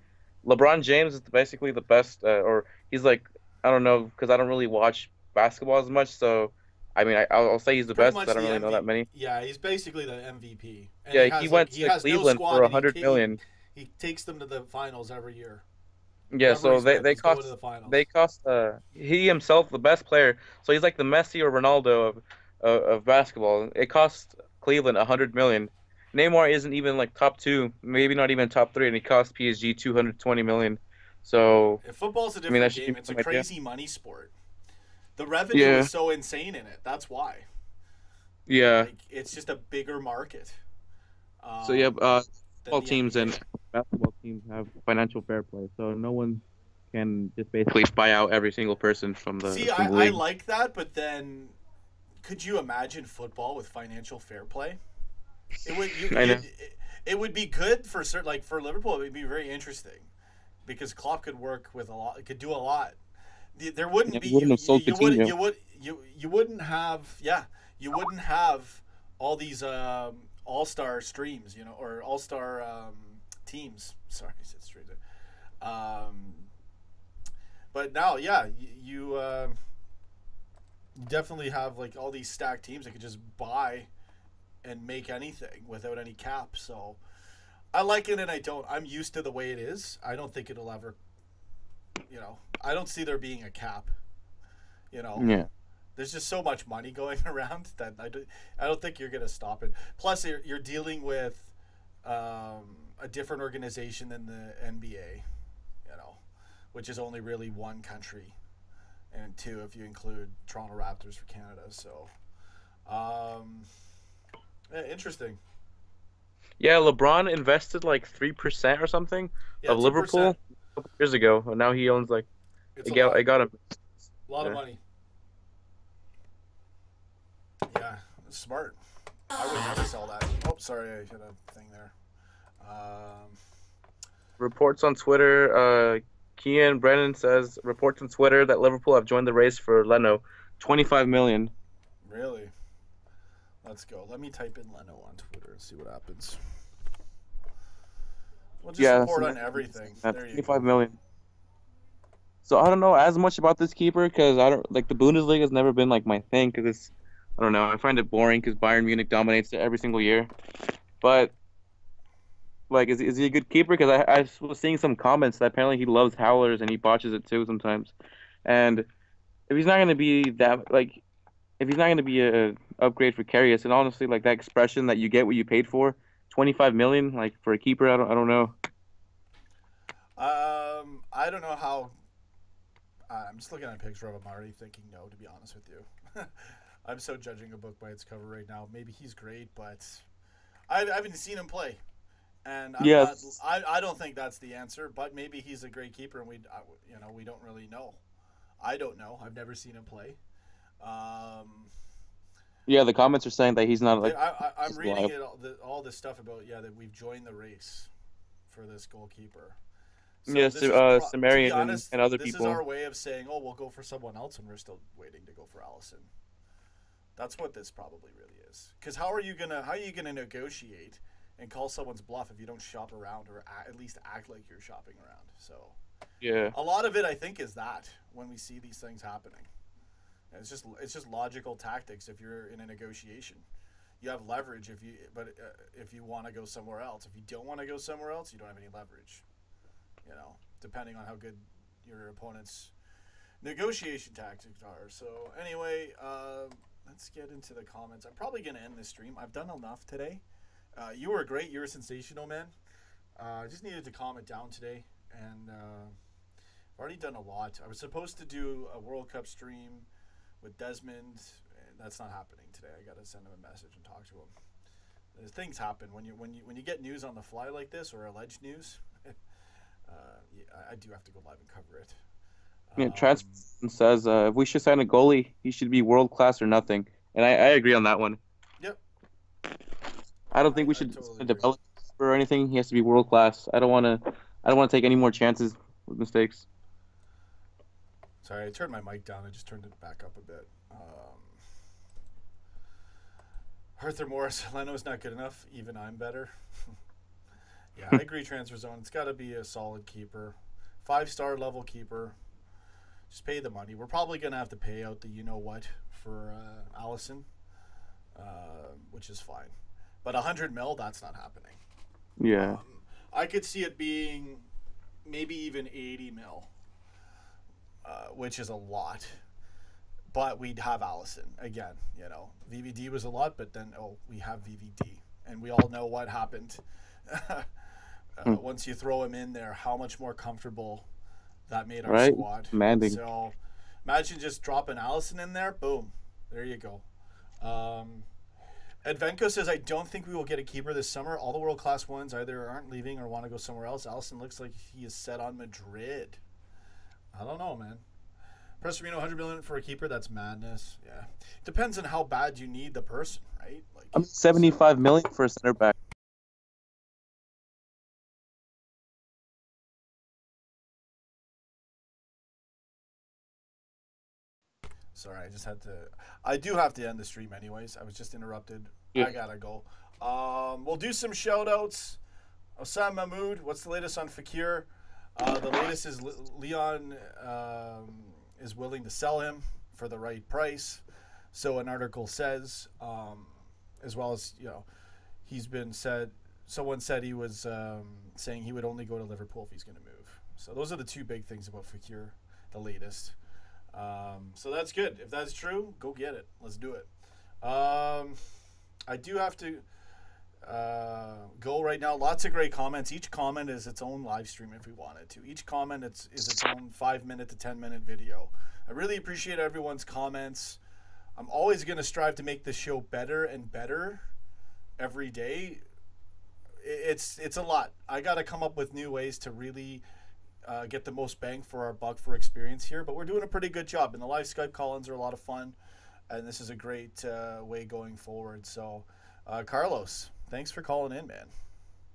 LeBron James is basically the best or he's I don't know because I don't really watch basketball as much. So I mean I'll say he's the best because I don't really know that many. Yeah, he's basically the MVP. And yeah, he went to Cleveland for 100 million. He takes them to the finals every year. Yeah, so they cost he himself the best player. So he's like the Messi or Ronaldo of basketball. It cost Cleveland 100 million. Neymar isn't even top 2, maybe not even top 3, and he cost PSG 220 million. So football's a different game. It's a crazy money sport. The revenue is so insane in it. That's why. Yeah. It's just a bigger market. Football teams and basketball teams have financial fair play, so no one can just basically buy out every single person from the league. I like that, but then could you imagine football with financial fair play? It would be good for certain, for Liverpool. It would be very interesting because Klopp could work with a lot. Could do a lot. There wouldn't be you wouldn't have all these all-star streams, or all-star teams. Sorry, I said straight. But now, yeah, you definitely have like all these stacked teams that could just buy and make anything without any cap. So I like it and I don't. I'm used to the way it is. I don't think it'll ever, I don't see there being a cap. Yeah. There's just so much money going around that I don't think you're going to stop it. Plus, you're dealing with a different organization than the NBA, which is only really one country, and two if you include Toronto Raptors for Canada. So, interesting. Yeah, LeBron invested like 3% or something of 2%. Liverpool a couple years ago, and now he owns like I got him. A lot of money. Yeah, smart. I would never sell that. Oh, sorry, I hit a thing there. Reports on Twitter. Kian Brennan says reports on Twitter that Liverpool have joined the race for Leno, 25 million. Really? Let's go. Let me type in Leno on Twitter and see what happens. We'll just report on everything. That's there you 25 go. million. So I don't know as much about this keeper because I don't like the Bundesliga has never been like my thing because it's I don't know I find it boring because Bayern Munich dominates it every single year. But like, is he a good keeper? Because I was seeing some comments that apparently he loves howlers and he botches it too sometimes. And if he's not going to be that like, if he's not going to be a upgrade for Karius, and honestly, like that expression that you get what you paid for, 25 million, like for a keeper, I don't know. I don't know how. I'm just looking at a picture of him already thinking no, to be honest with you. I'm so judging a book by its cover right now. Maybe he's great, but I haven't seen him play. And I don't think that's the answer, but maybe he's a great keeper, and we don't really know. I don't know. I've never seen him play. Yeah, the comments are saying that he's not like. I'm reading all this stuff about that we've joined the race for this goalkeeper. So yes, Sumerian and other people. This is our way of saying, oh, we'll go for someone else, and we're still waiting to go for Allison. That's what this probably really is. Because how are you gonna negotiate and call someone's bluff if you don't shop around or at least act like you're shopping around? So yeah, a lot of it I think is that when we see these things happening, it's just logical tactics. If you're in a negotiation, you have leverage if you want to go somewhere else. If you don't want to go somewhere else, you don't have any leverage. Depending on how good your opponent's negotiation tactics are. So anyway, let's get into the comments. I'm probably gonna end this stream. I've done enough today. You were great. You were sensational, man. I just needed to calm it down today, and I've already done a lot. I was supposed to do a World Cup stream with Desmond, and that's not happening today. I gotta send him a message and talk to him. Things happen when you get news on the fly like this or alleged news. I do have to go live and cover it. Yeah, Transfer says if we should sign a goalie, he should be world class or nothing, and I agree on that one. Yep. I don't think we should develop or anything. He has to be world class. I don't want to take any more chances with mistakes. Sorry, I turned my mic down. I just turned it back up a bit. Arthur Morris, Leno's not good enough. Even I'm better. Yeah, I agree. Transfer zone. It's got to be a solid keeper, 5-star level keeper. Just pay the money. We're probably gonna have to pay out the what for Allison, which is fine. But 100 mil, that's not happening. Yeah. I could see it being maybe even 80 mil, which is a lot. But we'd have Allison again. VVD was a lot, but then we have VVD, and we all know what happened. Once you throw him in there, how much more comfortable that made our squad. Commanding. So imagine just dropping Allison in there. Boom. There you go. Edvenko says, I don't think we will get a keeper this summer. All the world-class ones either aren't leaving or want to go somewhere else. Allison looks like he is set on Madrid. I don't know, man. Presserino, 100 million for a keeper, that's madness. Yeah. Depends on how bad you need the person, right? I'm 75 million for a center back. Sorry, I do have to end the stream anyways. I was just interrupted. Yeah. I gotta go. We'll do some shout outs. Osam Mahmood, what's the latest on Fekir? The latest is Lyon is willing to sell him for the right price. So an article says, as well as, he's been said, someone said he was saying he would only go to Liverpool if he's going to move. So those are the two big things about Fekir, the latest. So that's good. If that's true, go get it. Let's do it. I do have to go right now. Lots of great comments. Each comment is its own live stream if we wanted to. Each comment is its own 5-minute to 10-minute video. I really appreciate everyone's comments. I'm always going to strive to make this show better and better every day. It's a lot. I got to come up with new ways to really get the most bang for our buck for experience here, but we're doing a pretty good job. And the live Skype call-ins are a lot of fun, and this is a great way going forward. So, Carlos, thanks for calling in, man.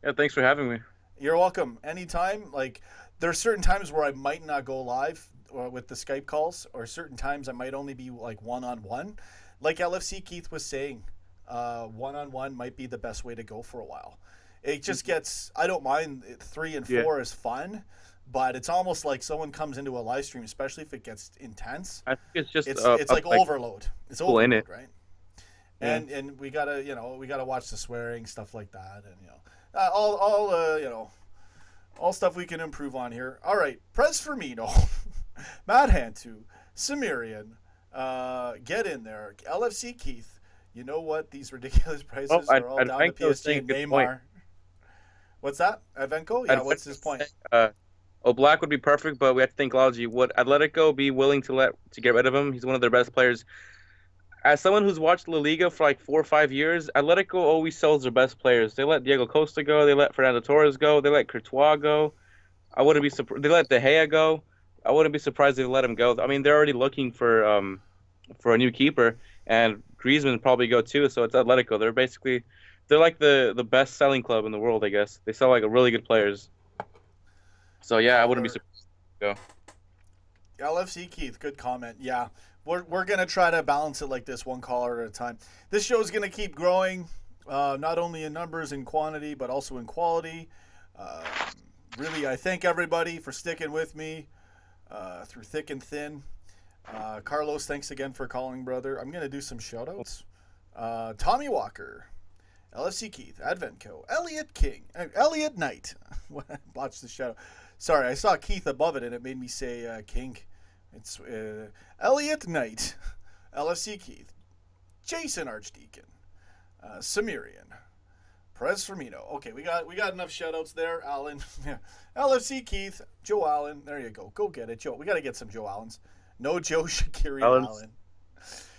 Yeah, thanks for having me. You're welcome. Anytime. Like, there are certain times where I might not go live with the Skype calls, or certain times I might only be like one-on-one. Like LFC Keith was saying, one-on-one might be the best way to go for a while. It just gets, I don't mind 3 and 4 is fun, but it's almost like someone comes into a live stream, especially if it gets intense. I think it's just it's like overload. It's overload, in it. right? And we gotta watch the swearing, stuff like that, and all stuff we can improve on here. All right, Prez Firmino, Mad Hantu, Sumerian, get in there. LFC Keith, you know what? These ridiculous prices are all down to PSG and Neymar. Point. What's that? Advenko? Yeah, what's his point? Black would be perfect, but we have to think logically. Would Atletico be willing to get rid of him? He's one of their best players. As someone who's watched La Liga for like 4 or 5 years, Atletico always sells their best players. They let Diego Costa go. They let Fernando Torres go. They let Courtois go. I wouldn't be surprised. They let De Gea go. I wouldn't be surprised if they let him go. I mean, they're already looking for a new keeper, and Griezmann probably go too. So it's Atletico. They're like the best selling club in the world, I guess. They sell like really good players. So yeah, I wouldn't be surprised to go. LFC Keith, good comment. Yeah, we're gonna try to balance it like this, one caller at a time. This show is gonna keep growing, not only in numbers and quantity, but also in quality. Really, I thank everybody for sticking with me through thick and thin. Carlos, thanks again for calling, brother. I'm gonna do some shout outs. Tommy Walker, LFC Keith, Adventco, Elliot King, Elliot Knight. Watch the shadow. Sorry, I saw Keith above it and it made me say King. It's Elliot Knight, LFC Keith, Jason Archdeacon, Sumerian, Perez Firmino. Okay, we got enough shout outs there. Allen, LFC Keith, Joe Allen. There you go. Go get it, Joe. We got to get some Joe Allens. No Joe Shaqiri Allen.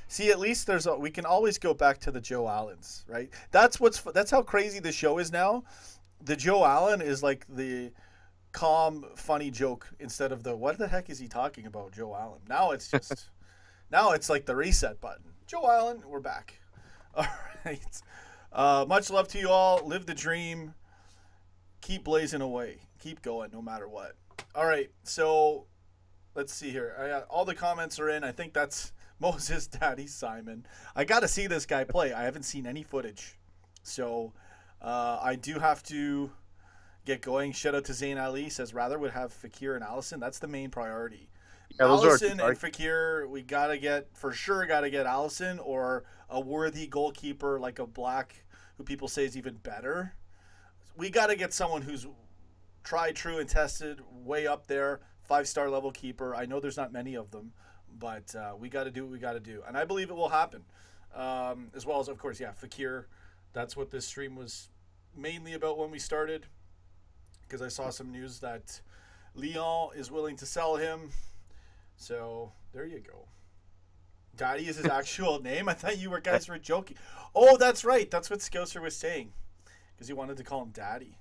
See, at least we can always go back to the Joe Allens, right? That's how crazy the show is now. The Joe Allen is like the calm, funny joke instead of the what the heck is he talking about, Joe Allen? Now it's just now it's like the reset button. Joe Allen, we're back. All right. Much love to you all. Live the dream. Keep blazing away. Keep going no matter what. All right. So let's see here. All the comments are in. I think that's Moses Daddy Simon. I got to see this guy play. I haven't seen any footage. So I do have to get going. Shout out to Zayn Ali. Says rather would have Fekir and Allison. That's the main priority. Yeah, Allison and Fekir, we got to get Allison or a worthy goalkeeper like a Black who people say is even better. We got to get someone who's tried, true, and tested, way up there, 5-star level keeper. I know there's not many of them. But we got to do what we got to do. And I believe it will happen. As well as, of course, Fekir. That's what this stream was mainly about when we started. Because I saw some news that Lyon is willing to sell him. So, there you go. Daddy is his actual name? I thought you guys were joking. Oh, that's right. That's what Scouser was saying. Because he wanted to call him Daddy.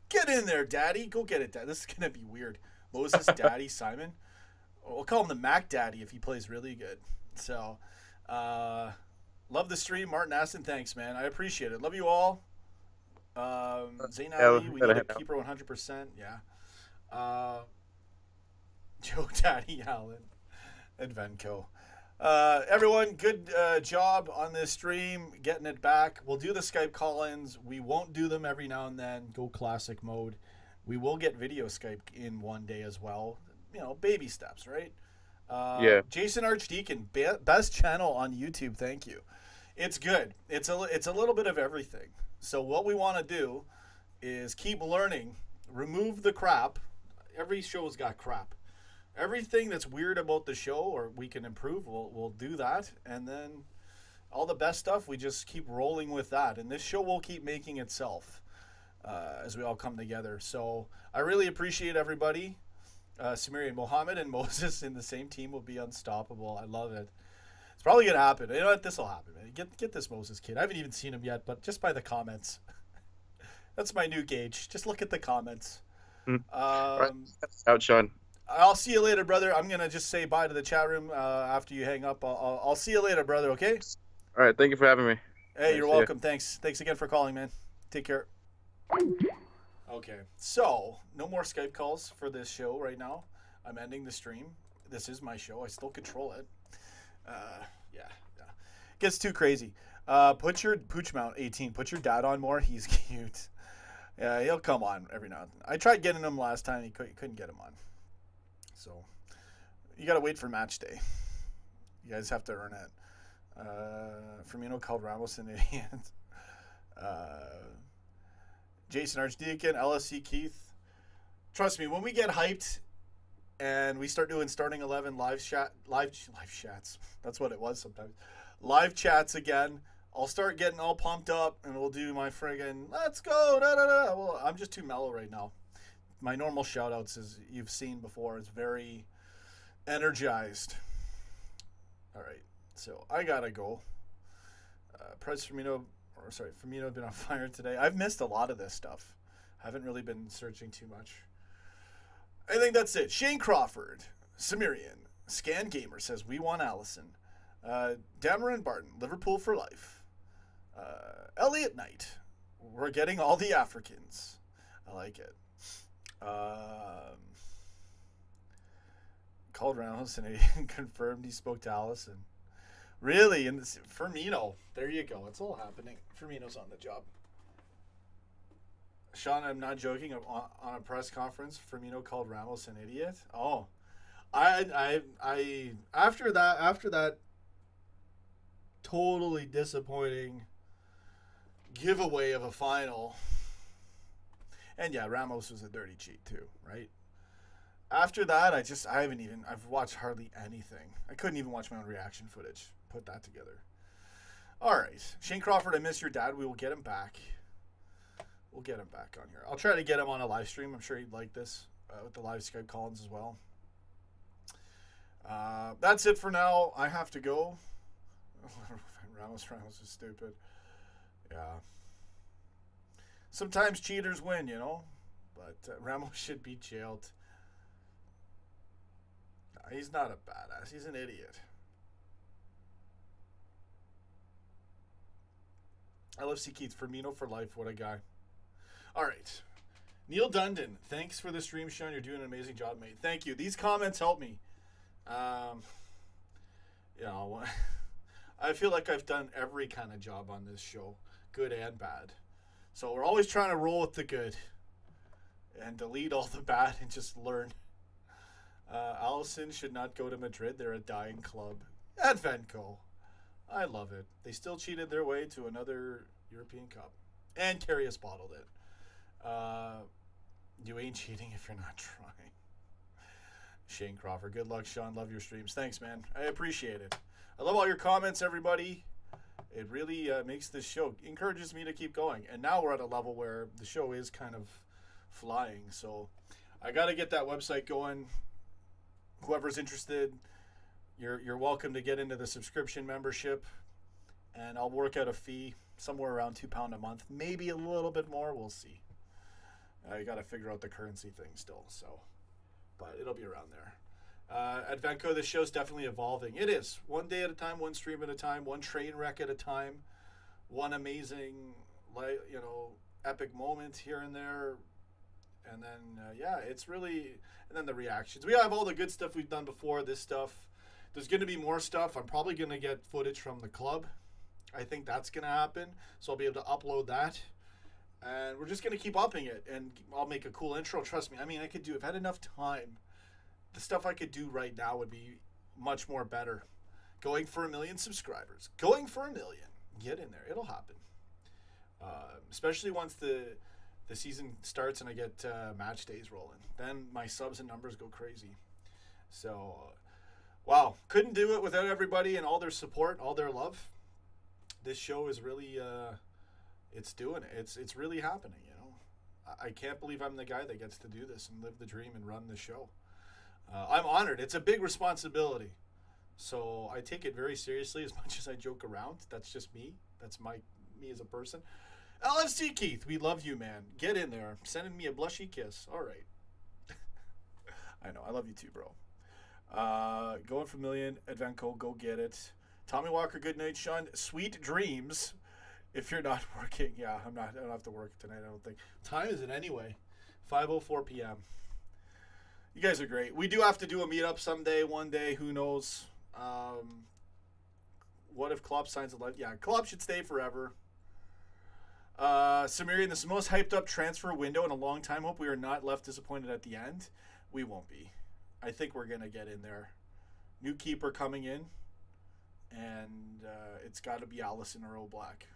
Get in there, Daddy. Go get it, Dad. This is going to be weird. Moses Daddy Simon. We'll call him the Mac Daddy if he plays really good. So, love the stream. Martin Aston, thanks, man. I appreciate it. Love you all. Zayn Ali, we need a keeper 100%. Yeah. Joe Daddy Allen and Venko. Everyone, good job on this stream, getting it back. We'll do the Skype call-ins. We won't do them every now and then. Go classic mode. We will get video Skype in one day as well. You know, baby steps, right? Yeah. Jason Archdeacon, best channel on YouTube. Thank you. It's good. It's a little bit of everything. So what we want to do is keep learning, remove the crap. Every show's got crap. Everything that's weird about the show or we can improve, we'll do that. And then all the best stuff, we just keep rolling with that. And this show will keep making itself as we all come together. So I really appreciate everybody. Samiri and Mohammed and Moses in the same team will be unstoppable. I love it. It's probably going to happen. You know what? This will happen, man. Get this Moses kid. I haven't even seen him yet, but just by the comments. That's my new gauge. Just look at the comments. Right. Out, Sean. I'll see you later, brother. I'm going to just say bye to the chat room after you hang up. I'll see you later, brother, okay? All right. Thank you for having me. Hey, you're welcome. Thanks. Thanks again for calling, man. Take care. Okay, so no more Skype calls for this show right now. I'm ending the stream. This is my show. I still control it. Yeah. Gets too crazy. Put your Pooch Mount 18. Put your dad on more. He's cute. Yeah, he'll come on every now and then. I tried getting him last time. He couldn't get him on. So you got to wait for match day. You guys have to earn it. Firmino called Ramos an idiot. Jason Archdeacon, LSC Keith. Trust me, when we get hyped and we start doing starting 11 live chats. That's what it was sometimes. Live chats again. I'll start getting all pumped up and we'll do my friggin' let's go. Da, da, da. Well, I'm just too mellow right now. My normal shout outs, as you've seen before, is very energized. All right, so I gotta go. Firmino has been on fire today. I've missed a lot of this stuff. Haven't really been searching too much. I think that's it. Shane Crawford, Samirian, Scan Gamer says we want Allison. Dameron Barton, Liverpool for life. Elliot Knight, we're getting all the Africans. I like it. Called Reynolds and confirmed he spoke to Allison. Really? And Firmino. There you go. It's all happening. Firmino's on the job. Sean, I'm not joking. On a press conference, Firmino called Ramos an idiot. Oh, I after that totally disappointing giveaway of a final. And yeah, Ramos was a dirty cheat too, right? After that, I've watched hardly anything. I couldn't even watch my own reaction footage. Put that together. All right. Shane Crawford, I miss your dad. We will get him back. We'll get him back on here. I'll try to get him on a live stream. I'm sure he'd like this with the live Skype call-ins as well. That's it for now. I have to go. Ramos is stupid. Yeah. Sometimes cheaters win, you know. But Ramos should be jailed. He's not a badass. He's an idiot. LFC Keith, Firmino for life. What a guy. All right. Neil Dundon, thanks for the stream, Sean. You're doing an amazing job, mate. Thank you. These comments help me. You know, I feel like I've done every kind of job on this show, good and bad. So we're always trying to roll with the good and delete all the bad and just learn. Allison should not go to Madrid. They're a dying club. At Venco. I love it. They still cheated their way to another European Cup. And Karius bottled it. You ain't cheating if you're not trying. Shane Crawford. Good luck, Sean. Love your streams. Thanks, man. I appreciate it. I love all your comments, everybody. It really makes this show, encourages me to keep going. And now we're at a level where the show is kind of flying. So I got to get that website going. Whoever's interested, you're welcome to get into the subscription membership. And I'll work out a fee somewhere around £2 a month. Maybe a little bit more. We'll see. I got to figure out the currency thing still. So, but it'll be around there. At Venco, this show's definitely evolving. It is. One day at a time, one stream at a time, one train wreck at a time, one amazing, epic moment here and there. And then, it's really, and then the reactions. We have all the good stuff we've done before, this stuff. There's going to be more stuff. I'm probably going to get footage from the club. I think that's going to happen. So I'll be able to upload that. And we're just going to keep upping it. And I'll make a cool intro. Trust me. I mean, I could do, if I had enough time, the stuff I could do right now would be much more better. Going for 1 million subscribers. Going for 1 million. Get in there. It'll happen. Especially once the season starts and I get match days rolling. Then my subs and numbers go crazy. So, wow. Couldn't do it without everybody and all their support, all their love. This show is really, it's doing it. It's really happening, you know. I can't believe I'm the guy that gets to do this and live the dream and run the show. I'm honored. It's a big responsibility. So I take it very seriously as much as I joke around. That's just me. That's me as a person. LFC Keith, we love you, man. Get in there. Sending me a blushy kiss. All right. I know. I love you too, bro. Going for 1 million. Advenco, go get it. Tommy Walker, good night, Sean. Sweet dreams. If you're not working. Yeah, I don't have to work tonight, I don't think. Time is it anyway? 5:04 p.m. You guys are great. We do have to do a meetup someday, one day. Who knows? What if Klopp signs a life? Yeah, Klopp should stay forever. Samirian, this is the most hyped up transfer window in a long time. Hope we are not left disappointed at the end. We won't be. I think we're going to get in there. New keeper coming in. And it's got to be Allison or Oblak.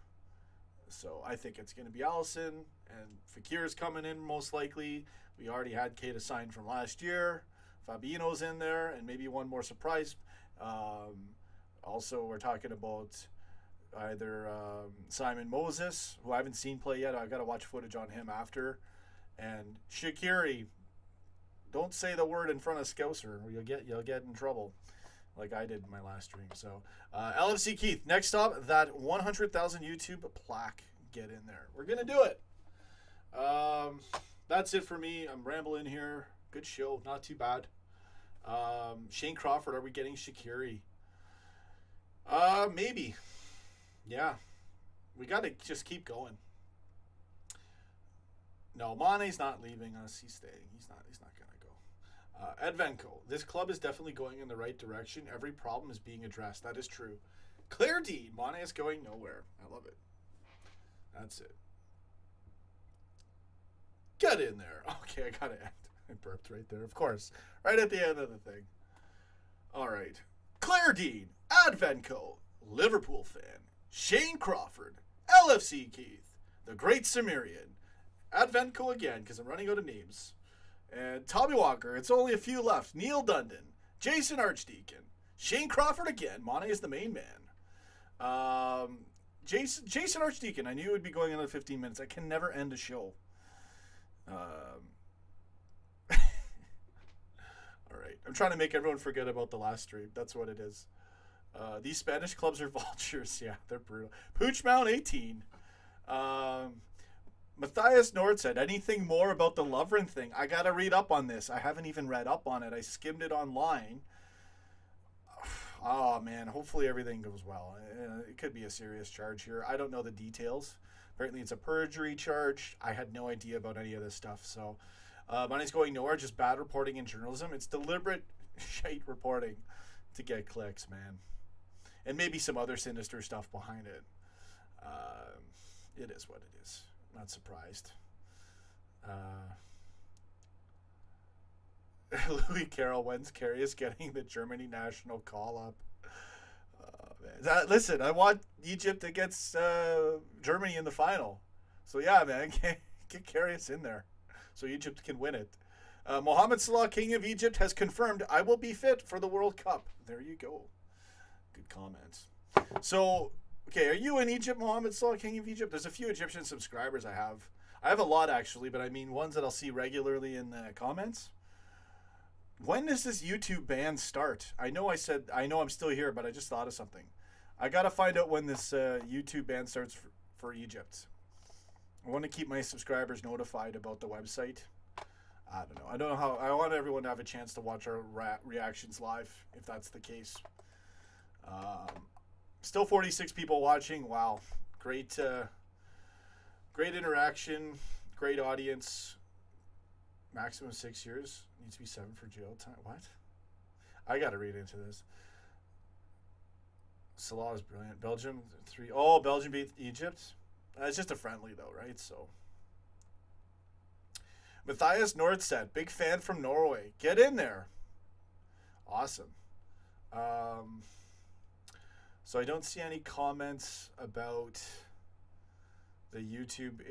So I think it's going to be Allison. And Fekir is coming in most likely. We already had Keita signed from last year. Fabinho's in there. And maybe one more surprise. Also, we're talking about either Simon Moses, who I haven't seen play yet. I've got to watch footage on him after. And Shaqiri. Don't say the word in front of Scouser, or you'll get in trouble, like I did in my last stream. So, LFC Keith, next up, that 100,000 YouTube plaque. Get in there. We're gonna do it. That's it for me. I'm rambling here. Good show, not too bad. Shane Crawford, are we getting Shaqiri? Maybe. Yeah. We got to just keep going. No, Mane's not leaving us. He's staying. He's not going to go. Edvenco, this club is definitely going in the right direction. Every problem is being addressed. That is true. Claire D, Mane is going nowhere. I love it. That's it. Get in there. Okay, I got to end. I burped right there, of course. Right at the end of the thing. All right. Claire Dean, Advenco, Liverpool fan, Shane Crawford, LFC Keith, the Great Samirian, Advenco again, because I'm running out of names, and Tommy Walker, it's only a few left, Neil Dundon, Jason Archdeacon, Shane Crawford again, Mane is the main man, Jason Archdeacon, I knew it would be going another 15 minutes, I can never end a show. Alright, I'm trying to make everyone forget about the last stream. That's what it is. These Spanish clubs are vultures. Yeah, they're brutal. Poochmount 18. Matthias Nord said, anything more about the Lovren thing? I got to read up on this. I haven't even read up on it. I skimmed it online. Oh, man. Hopefully everything goes well. It could be a serious charge here. I don't know the details. Apparently it's a perjury charge. I had no idea about any of this stuff. So money's going nowhere. Just bad reporting in journalism. It's deliberate shite reporting to get clicks, man. And maybe some other sinister stuff behind it. It is what it is. Not surprised. Louis Carroll, when's Karius getting the Germany national call-up? Listen, I want Egypt against Germany in the final. So, yeah, man, get Karius in there so Egypt can win it. Mohammed Salah, King of Egypt, has confirmed, I will be fit for the World Cup. There you go. Good comments. So, okay, are you in Egypt, Mohammed Salah, King of Egypt? There's a few Egyptian subscribers I have. I have a lot, actually, but I mean ones that I'll see regularly in the comments. When does this YouTube ban start? I know I'm still here, but I just thought of something. I got to find out when this YouTube ban starts for Egypt. I want to keep my subscribers notified about the website. I don't know. I don't know how. I want everyone to have a chance to watch our reactions live, if that's the case. Still 46 people watching. Wow. Great interaction. Great audience. Maximum 6 years. Needs to be 7 for jail time. What? I got to read into this. Salah is brilliant. Belgium 3. Oh, Belgium beat Egypt. It's just a friendly though, right? So. Matthias Nordstedt, big fan from Norway. Get in there. Awesome. So I don't see any comments about the YouTube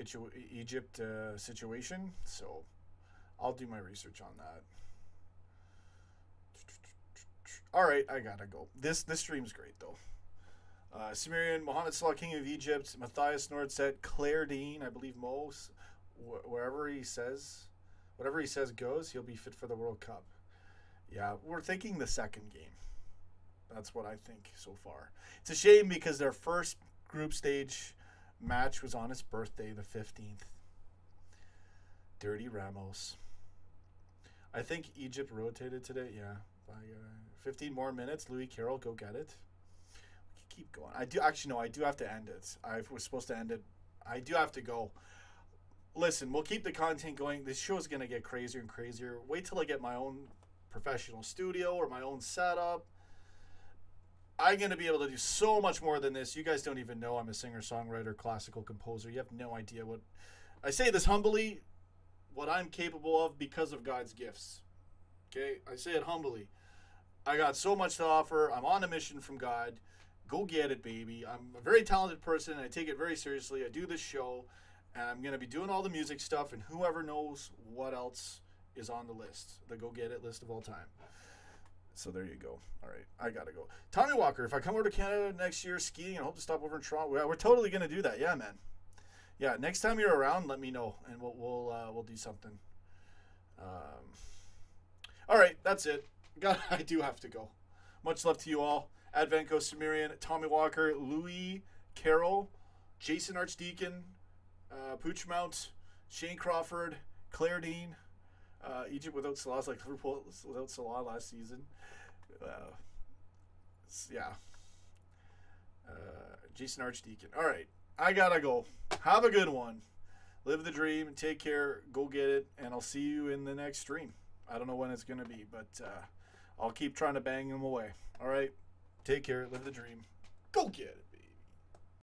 Egypt situation. So I'll do my research on that. All right, I gotta go. This stream's great though. Sumerian, Mohammed Salah, King of Egypt, Matthias Nordstedt, Claire Dean, I believe Mo's, whatever he says goes, he'll be fit for the World Cup. Yeah, we're thinking the second game. That's what I think so far. It's a shame because their first group stage match was on his birthday, the 15th. Dirty Ramos. I think Egypt rotated today, yeah. By 15 more minutes, Louis Carroll, go get it. Keep going. I do have to end it. I was supposed to end it. I do have to go. Listen, we'll keep the content going. This show is going to get crazier and crazier. Wait till I get my own professional studio or my own setup. I'm going to be able to do so much more than this. You guys don't even know I'm a singer-songwriter, classical composer. You have no idea what... I say this humbly, what I'm capable of because of God's gifts. Okay? I say it humbly. I got so much to offer. I'm on a mission from God. Go get it, baby. I'm a very talented person, and I take it very seriously. I do this show, and I'm going to be doing all the music stuff, and whoever knows what else is on the list, the Go Get It list of all time. So there you go. All right, I got to go. Tommy Walker, if I come over to Canada next year skiing and hope to stop over in Toronto, we're totally going to do that. Yeah, man. Yeah, next time you're around, let me know, and we'll do something. All right, that's it. God, I do have to go. Much love to you all. Advenco Sumerian, Tommy Walker, Louis Carroll, Jason Archdeacon, Poochmount, Shane Crawford, Claire Dean, Egypt without Salah is like Liverpool without Salah last season. Yeah. Jason Archdeacon. All right, I gotta go. Have a good one. Live the dream. Take care. Go get it. And I'll see you in the next stream. I don't know when it's gonna be, but I'll keep trying to bang them away. All right. Take care. Live the dream. Go get it.